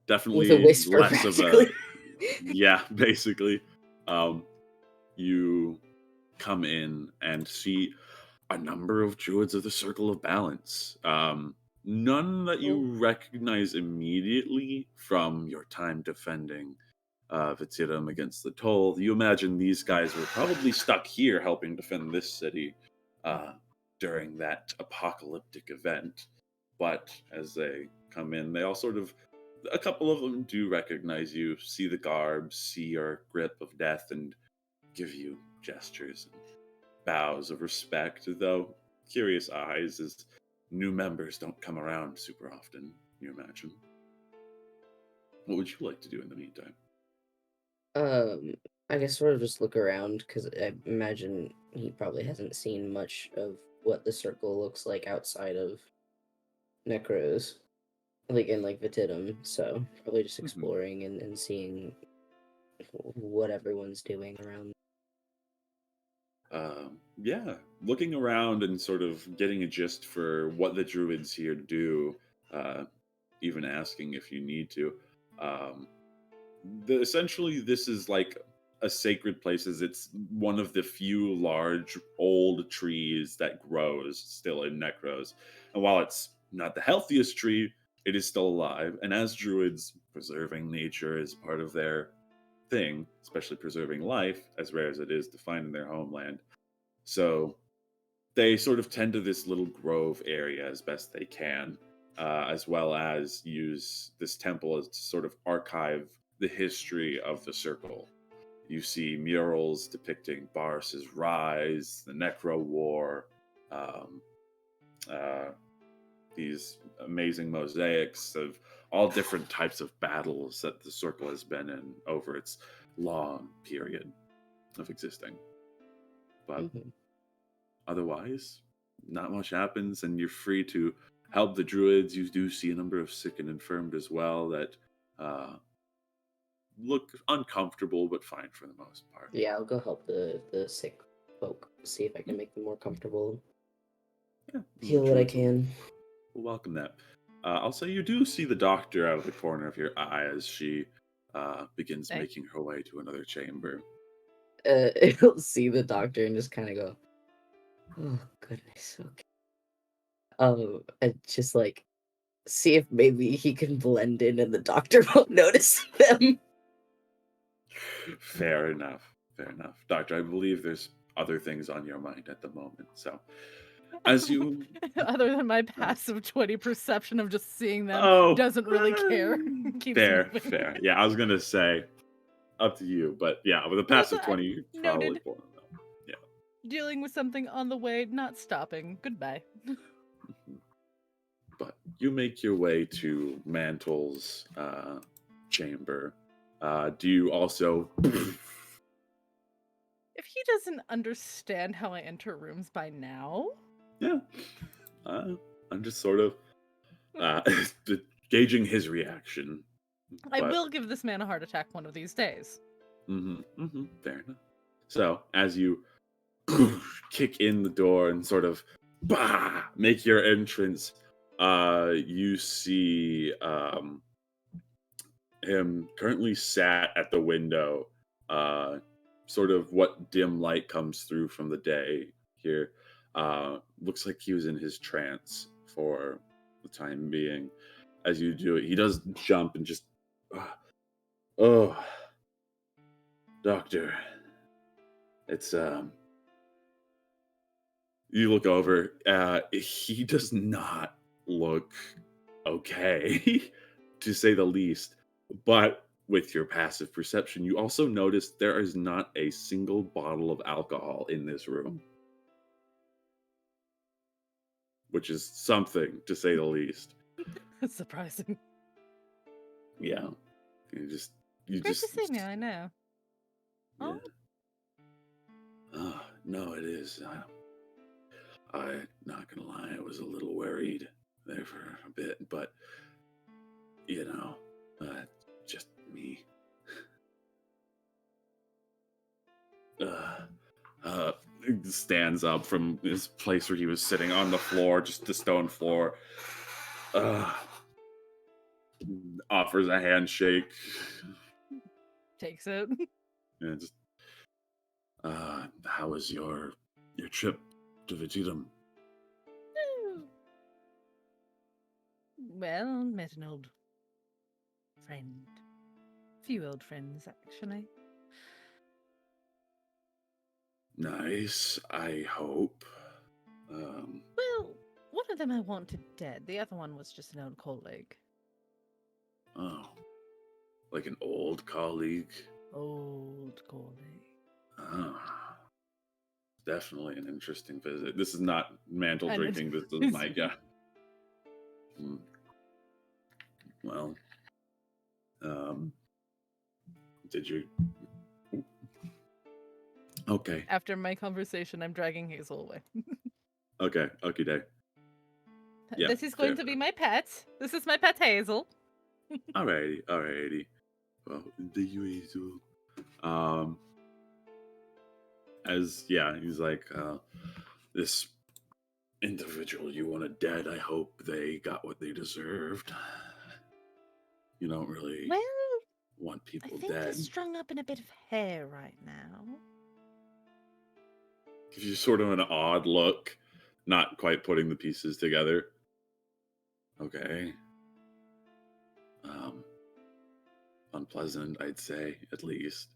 definitely with a whisper, less of a... Yeah, basically. You come in and see a number of druids of the Circle of Balance. None that you recognize immediately from your time defending Vititum against the Toll. You imagine these guys were probably stuck here helping defend this city during that apocalyptic event. But as they come in, they all sort of, a couple of them do recognize you, see the garb, see your grip of death, and give you gestures and bows of respect, though curious eyes, as new members don't come around super often, you imagine. What would you like to do in the meantime? I guess sort of just look around, because I imagine he probably hasn't seen much of what the circle looks like outside of Necros, like in like Vititum. So probably just exploring and seeing what everyone's doing around. Yeah, looking around and sort of getting a gist for what the druids here do, even asking if you need to. Essentially, this is like a sacred place, as it's one of the few large old trees that grows still in Necros. And while it's not the healthiest tree, it is still alive. And as druids, preserving nature is part of their thing, especially preserving life, as rare as it is to find in their homeland. So they sort of tend to this little grove area as best they can, as well as use this temple as to sort of archive the history of the circle. You see murals depicting Bars's rise, the Necro War, these amazing mosaics of all different types of battles that the circle has been in over its long period of existing. But otherwise, not much happens, and you're free to help the druids. You do see a number of sick and infirmed as well that look uncomfortable, but fine for the most part. Yeah, I'll go help the sick folk, see if I can make them more comfortable. Yeah, Heal what I can. We'll welcome that. I'll say you do see the doctor out of the corner of your eye as she begins making her way to another chamber. You'll see the doctor and just kind of go, oh, goodness, okay. And just like, see if maybe he can blend in and the doctor won't notice them. Fair enough. Doctor, I believe there's other things on your mind at the moment, so as you... Other than my passive 20 perception of just seeing them, doesn't really care. Keeps fair. moving. Yeah, I was going to say, up to you, but yeah, with a passive 20, you probably pull them out. Yeah. Dealing with something on the way, not stopping. Goodbye. But you make your way to Mantle's chamber. Do you also... If he doesn't understand how I enter rooms by now... Yeah. I'm just sort of gauging his reaction. I will give this man a heart attack one of these days. Fair enough. So, as you kick in the door and sort of make your entrance, you see him currently sat at the window, sort of what dim light comes through from the day here. Looks like he was in his trance for the time being. As you do it, he does jump and just, oh, doctor, it's, you look over, he does not look okay, to say the least. But with your passive perception, you also notice there is not a single bottle of alcohol in this room. Which is something, to say the least. That's surprising. Yeah. You Great to see you, I know. Yeah. Oh, no, it is. I'm not gonna lie, I was a little worried there for a bit, but, you know, just me. Stands up from his place where he was sitting on the floor, just the stone floor. Offers a handshake. Takes it. Yeah, just, how was your trip to Vititum? Well, met an old friend. few old friends, actually. Nice, I hope. Well, one of them I wanted dead. The other one was just an old colleague. Oh, like an old colleague? Old colleague. Oh, definitely an interesting visit. This is not mantle I know. drinking, this is my guy. Well, did you? Okay. After my conversation, I'm dragging Hazel away. Okay. Okay, day. Yeah, This is going fair to be my pet. This is my pet Hazel. Alrighty. Well, the usual. He's like, this individual you wanted dead, I hope they got what they deserved. You don't really Well, want I people think dead. he's strung up in a bit of hair right now. Gives you sort of an odd look, not quite putting the pieces together. Okay. Unpleasant, I'd say, at least.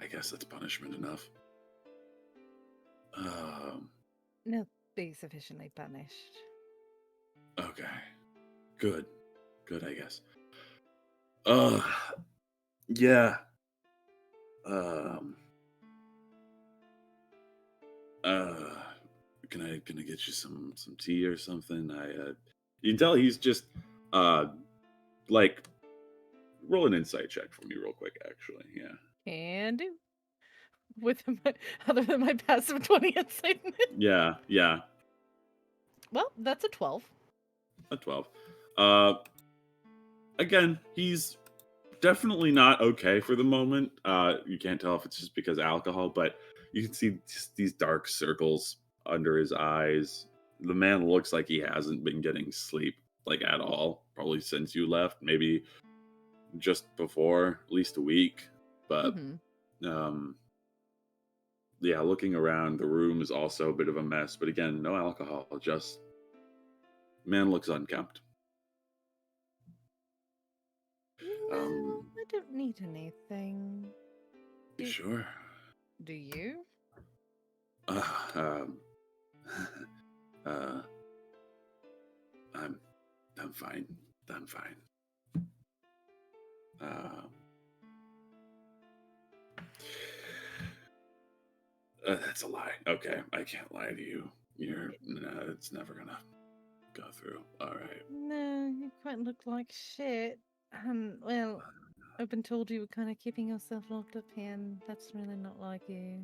I guess that's punishment enough. No, be sufficiently punished. Okay. Good, I guess. Yeah. Can I get you some tea or something? You can tell he's just like roll an insight check for me real quick, actually. Yeah. Can do. With my, other than my passive 20 insight. Yeah. Well, that's a 12. A 12. Again, he's definitely not okay for the moment. You can't tell if it's just because of alcohol, but you can see just these dark circles under his eyes. The man looks like he hasn't been getting sleep like at all, probably since you left, maybe just before, at least a week. But yeah, looking around, the room is also a bit of a mess. But again, no alcohol, just man looks unkempt. No, I don't need anything. Sure. Do you? I'm fine. I'm fine. That's a lie. Okay, I can't lie to you. It's never gonna go through. All right. No, you quite look like shit. Well, I've been told you were kind of keeping yourself locked up here, and that's really not like you.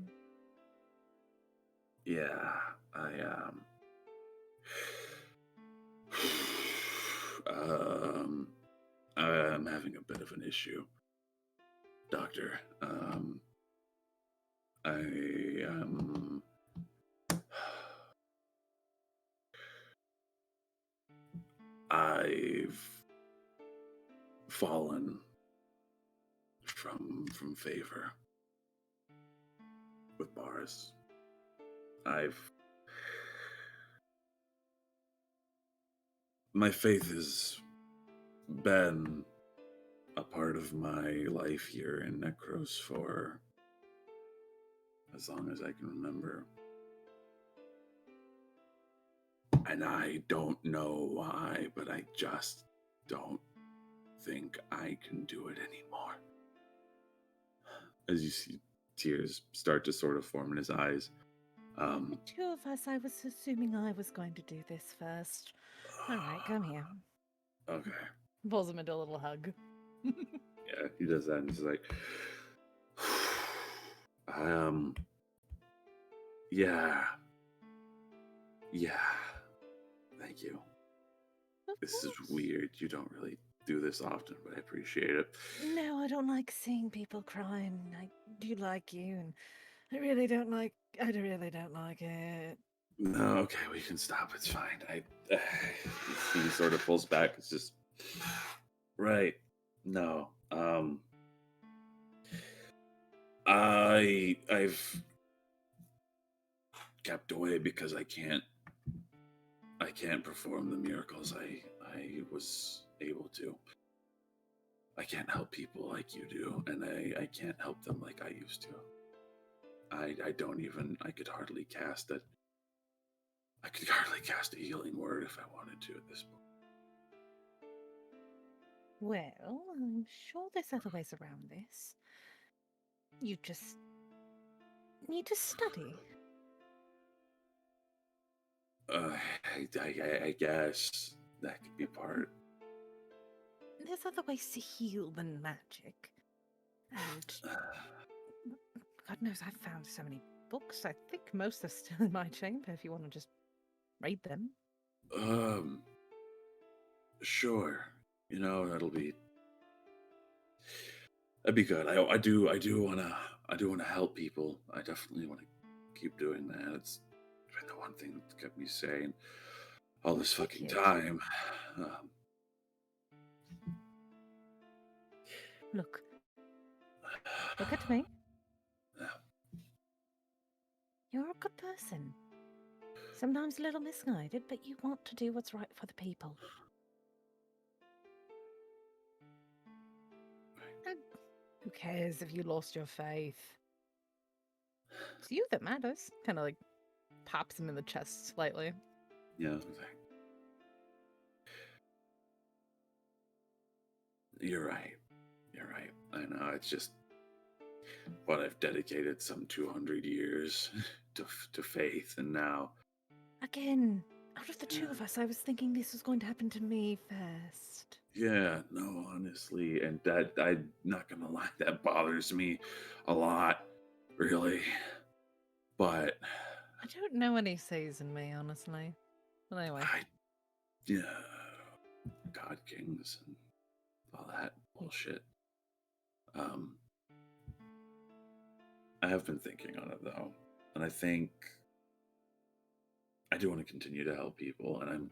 Yeah, I'm having a bit of an issue, Doctor. I've fallen from favor with bars. My faith has been a part of my life here in Necros for as long as I can remember. And I don't know why, but I just don't think I can do it anymore. As you see tears start to sort of form in his eyes. The two of us, I was assuming I was going to do this first. All right, come here. Okay. Pulls him into a little hug. Yeah, he does that and he's like, yeah. Thank you. This is weird. You don't really do this often, but I appreciate it. No, I don't like seeing people crying. I do like you, and I really don't like it. No, okay, we can stop. It's fine. He sort of pulls back. It's just right. No. I've kept away because I can't perform the miracles I was able to. I can't help people like you do, and I can't help them like I used to. I don't even. I could hardly cast it. I could hardly cast a healing word if I wanted to at this point. Well, I'm sure there's other ways around this. You just need to study. I guess that could be part. There's other ways to heal than magic. And God knows I've found so many books. I think most are still in my chamber if you want to just read them. Sure. You know, that'd be good. I do wanna help people. I definitely wanna keep doing that. It's been the one thing that's kept me sane all this fucking time. Look at me. Yeah. You're a good person. Sometimes a little misguided, but you want to do what's right for the people. And who cares if you lost your faith? It's you that matters. Kind of like pops him in the chest slightly. Yeah. You're right. You're right. I know. It's just what I've dedicated some 200 years to faith, and now. Again, out of the two of us, I was thinking this was going to happen to me first. Yeah, no, honestly, and that I'm not gonna lie, that bothers me a lot, really. But I don't know any says in me, honestly. But anyway. Yeah, Godkings and all that bullshit. I have been thinking on it though, and I think I do want to continue to help people, and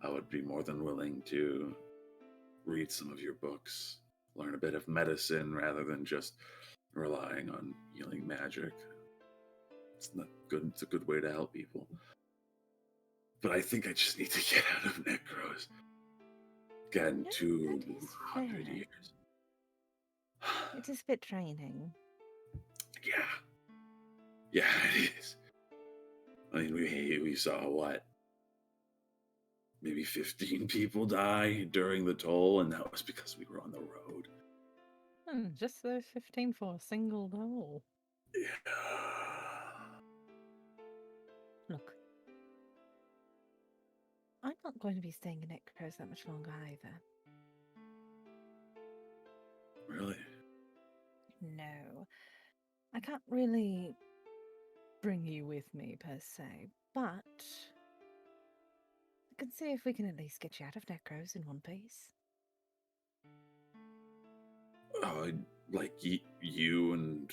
I would be more than willing to read some of your books, learn a bit of medicine rather than just relying on healing magic. It's not good. It's a good way to help people. But I think I just need to get out of Necros. Again, 200 years. It is a bit draining. Yeah, it is. I mean, we saw what? Maybe 15 people die during the toll, and that was because we were on the road. Just those 15 for a single toll. Yeah. Look, I'm not going to be staying in Necros that much longer either. Really? No. I can't really bring you with me, per se, but I can see if we can at least get you out of Necros in one piece. Like you and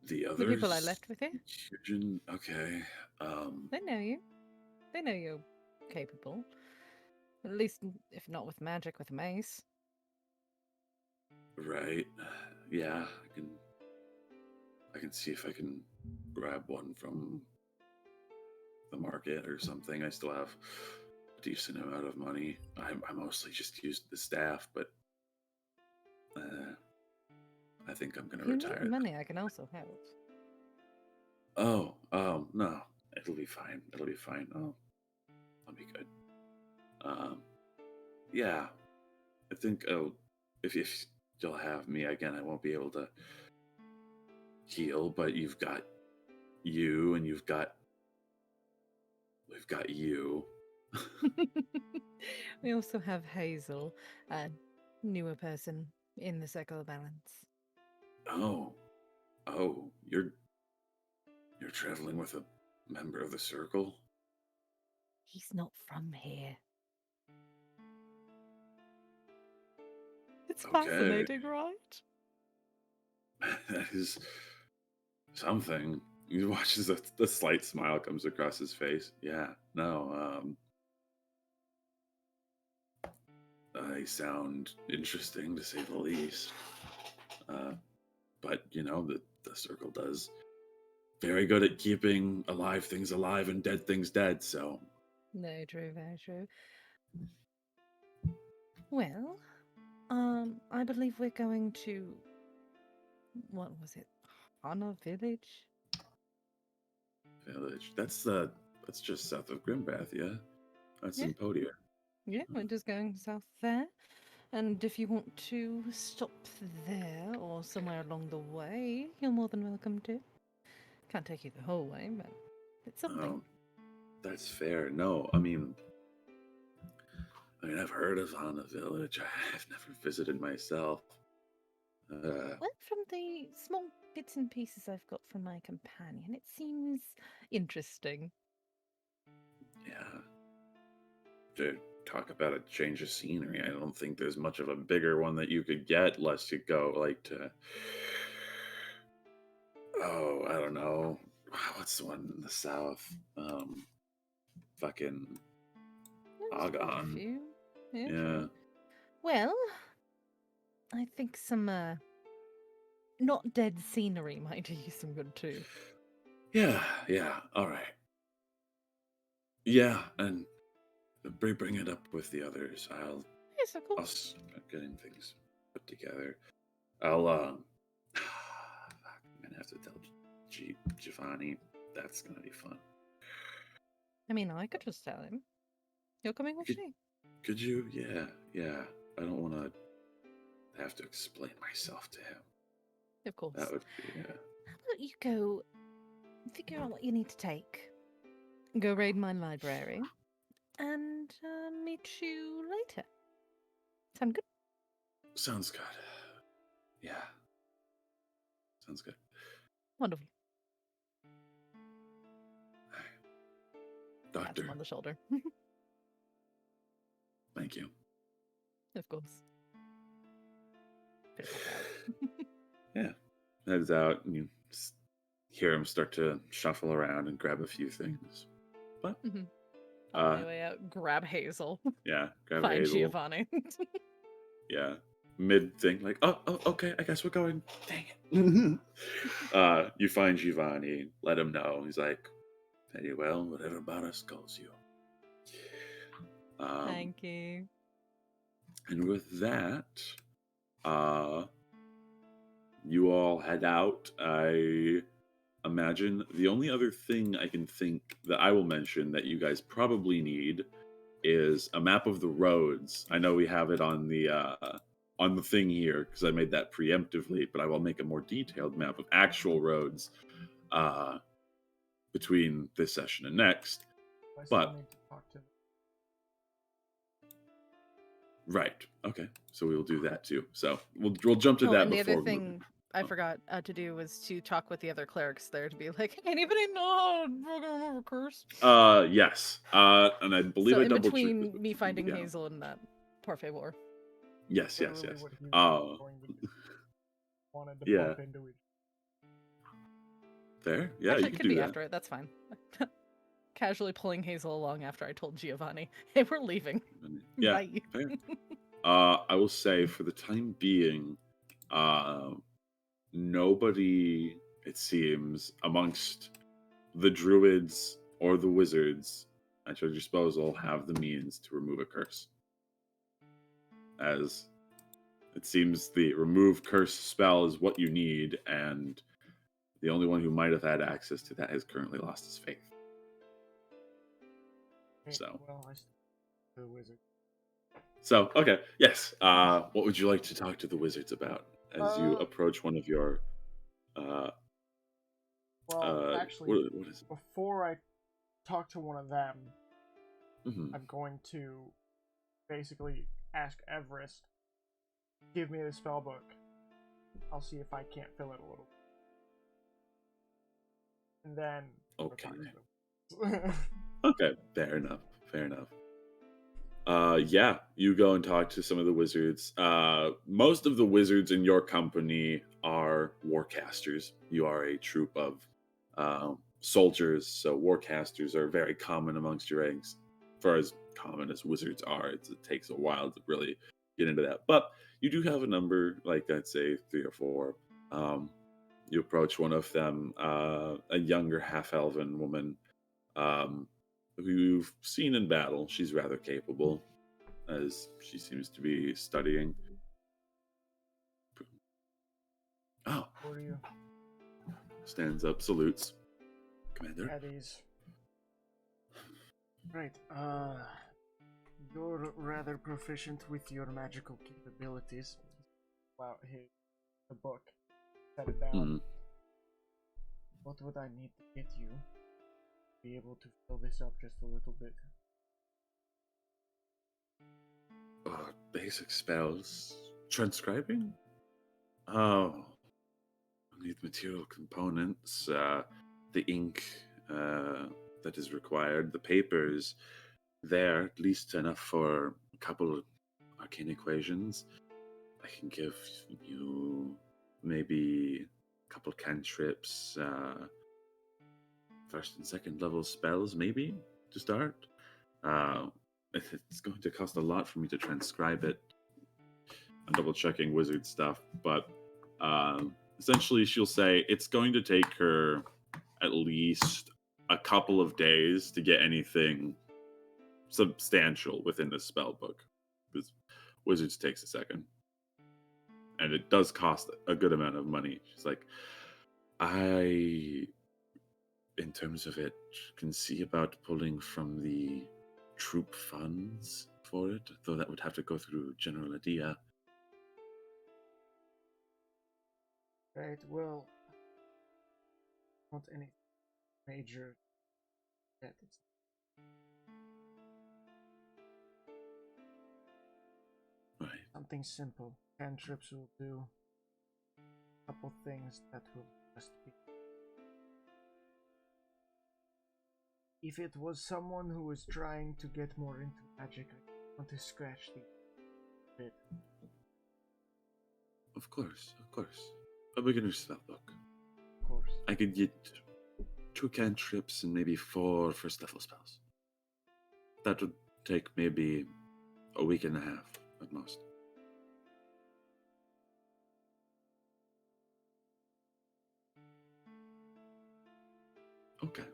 the others? The people I left with you? Hujan? Okay. They know you. They know you're capable. At least, if not with magic, with a mace. Right. Yeah, I can see if I can grab one from the market or something. I still have a decent amount of money. I mostly just used the staff, but I think I'm gonna retire. If you need money, I can also help. Oh, no, it'll be fine. It'll be fine. I'll be good. Yeah, I think. Oh, if you'll have me again, I won't be able to heal, but you've got you, and we've got you. We also have Hazil, a newer person in the circle of balance. Oh, you're traveling with a member of the circle? He's not from here. It's fascinating, right? That is something. He watches the slight smile comes across his face. Yeah, no, they sound interesting to say the least. But you know, the circle does very good at keeping alive things alive and dead things dead, so. No, true, very true. Well, I believe we're going to, what was it? Hana Village? Village. That's just south of Grimbath, yeah? That's Yeah. in Podia. Yeah, we're just going south there. And if you want to stop there or somewhere along the way, you're more than welcome to. Can't take you the whole way, but it's something. Oh, that's fair. No, I mean, I've heard of Hana Village. I've never visited myself. Well, from the small bits and pieces I've got from my companion, it seems interesting. Yeah. To talk about a change of scenery, I don't think there's much of a bigger one that you could get unless you go like to. Oh, I don't know. What's the one in the south? Fucking There's quite a Agon. few. Yeah. Yeah. True. Well, I think some not dead scenery might do you some good too. Yeah. All right. Yeah, and bring it up with the others. Yes, of course. Us getting things put together. I'll I'm gonna have to tell Giovanni. That's gonna be fun. I mean, I could just tell him. You're coming with me. Could you? Yeah. I don't want to have to explain myself to him. Of course. That would be, How about you go figure out what you need to take, go raid my library, and meet you later. Sound good? Sounds good. Yeah. Sounds good. Wonderful. Pats Doctor, him on the shoulder. thank you. Of course. Yeah. Heads out, and you hear him start to shuffle around and grab a few things. But On my way out, grab Hazel. yeah, grab Find Hazel. Giovanni. Yeah, mid thing, like, oh, okay, I guess we're going. Dang it. You find Giovanni, let him know. He's like, very well, whatever Barras calls you. Thank you. And with that, you all head out. I imagine the only other thing I can think that I will mention that you guys probably need is a map of the roads. I know we have it on the thing here because I made that preemptively, but I will make a more detailed map of actual roads between this session and next. I still But need to talk to them. right, okay, so we will do that too. So we'll jump to that and the before other thing I forgot to do was to talk with the other clerics there to be like, anybody know how to remove a curse? Yes. And I believe So I in double between me finding yeah. Hazel and that poor favor. Yes. Literally what he was going to do. Wanted to Yeah. bump into it. There? Yeah, Actually, you it can could do be that. after it. That's fine. Casually pulling Hazel along after I told Giovanni, hey, we're leaving. Yeah, Bye. fair. I will say for the time being, nobody, it seems, amongst the druids or the wizards at your disposal have the means to remove a curse. As it seems the remove curse spell is what you need, and the only one who might have had access to that has currently lost his faith. So. Well, I still the wizard. So, okay, yes. What would you like to talk to the wizards about as you approach one of your? Actually, what is it? before I talk to one of them, Mm-hmm. I'm going to basically ask Everest, give me the spell book. I'll see if I can't fill it a little. And then Okay. Them. Okay, fair enough. Yeah, you go and talk to some of the wizards. Most of the wizards in your company are warcasters. You are a troop of soldiers, so warcasters are very common amongst your ranks. For as common as wizards are, it takes a while to really get into that. But you do have a number, like I'd say 3 or 4. You approach one of them, a younger half-elven woman who you've seen in battle. She's rather capable, as she seems to be studying. Oh, For you. stands up, salutes. Commander. At ease. Right, you're rather proficient with your magical capabilities. Wow, the book. Set it down. Hmm. What would I need to get you to be able to fill this up just a little bit? Basic spells. Transcribing? Oh. I need material components. The ink that is required. The papers there, at least enough for a couple of arcane equations. I can give you maybe a couple cantrips, first and second level spells, maybe, to start. It's going to cost a lot for me to transcribe it. I'm double checking wizard stuff, but essentially she'll say it's going to take her at least a couple of days to get anything substantial within the spell book, because wizards takes a second, and it does cost a good amount of money. She's like, I, in terms of it, can see about pulling from the troop funds for it, though that would have to go through General Adia. Right, well, not any major yet. Right. Something simple. Cantrips will do. A couple things that will just be. If it was someone who was trying to get more into magic, I want to scratch the bit. Of course, of course. A beginner's spell book. Of course. I could get 2 cantrips and maybe 4 first level spells. That would take maybe a week and a half at most. Okay.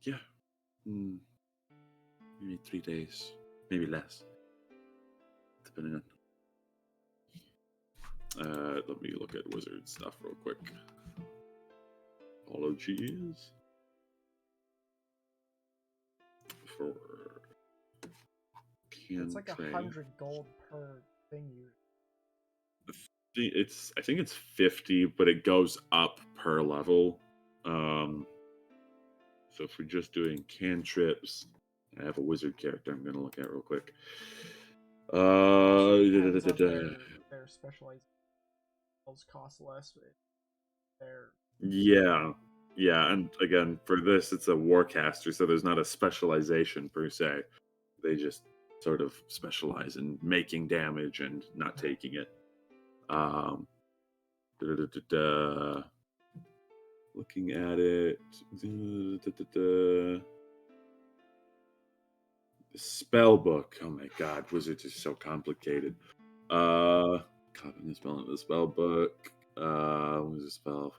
Yeah. Maybe 3 days, maybe less, depending on. Let me look at wizard stuff real quick. Apologies for It's like 100 gold per thing you. I think it's 50, but it goes up per level. So if we're just doing cantrips, I have a wizard character I'm gonna look at real quick. Their specialized spells cost less. Yeah, and again, for this, it's a warcaster, so there's not a specialization per se. They just sort of specialize in making damage and not taking it. Looking at it. The spell book. Oh my god, wizards are so complicated. Copying the spell into the spell book. What was the spell?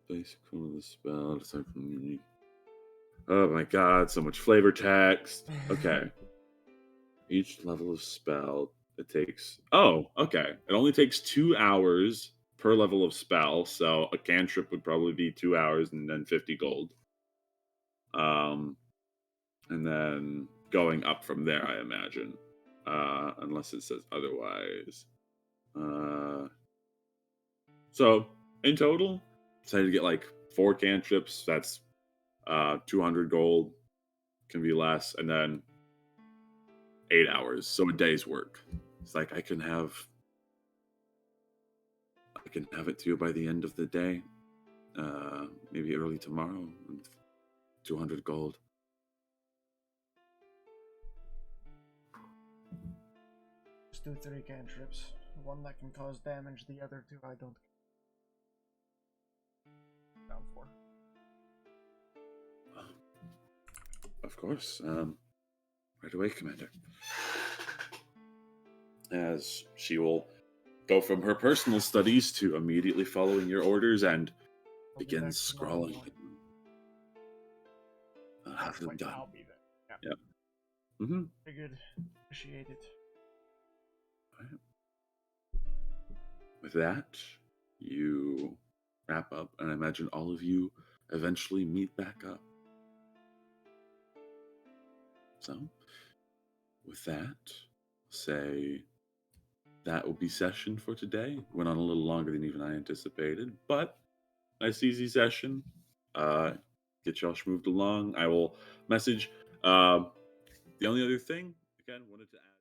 Basic one of the spell. Aside from unique. Oh my god, so much flavor text. Okay. Each level of spell, it takes. Oh, okay. It only takes 2 hours per level of spell, so a cantrip would probably be 2 hours and then 50 gold. And then going up from there, I imagine. Unless it says otherwise. So in total, decided to get like 4 cantrips. That's 200 gold. Can be less, and then 8 hours, so a day's work. It's like I can have it to you by the end of the day, maybe early tomorrow, with 200 gold. Just do 3 cantrips. One that can cause damage, the other 2 I don't. Down 4. Of course. Right away, Commander. As she will go from her personal studies to immediately following your orders and begins scrawling. have them done. I'll be there. Yeah. Yep. Mm-hmm. Very good. Appreciate it. With that, you wrap up, and I imagine all of you eventually meet back up. So, with that, say that will be session for today. Went on a little longer than even I anticipated, but nice easy session. Get y'all moved along. I will message. The only other thing, again, wanted to add.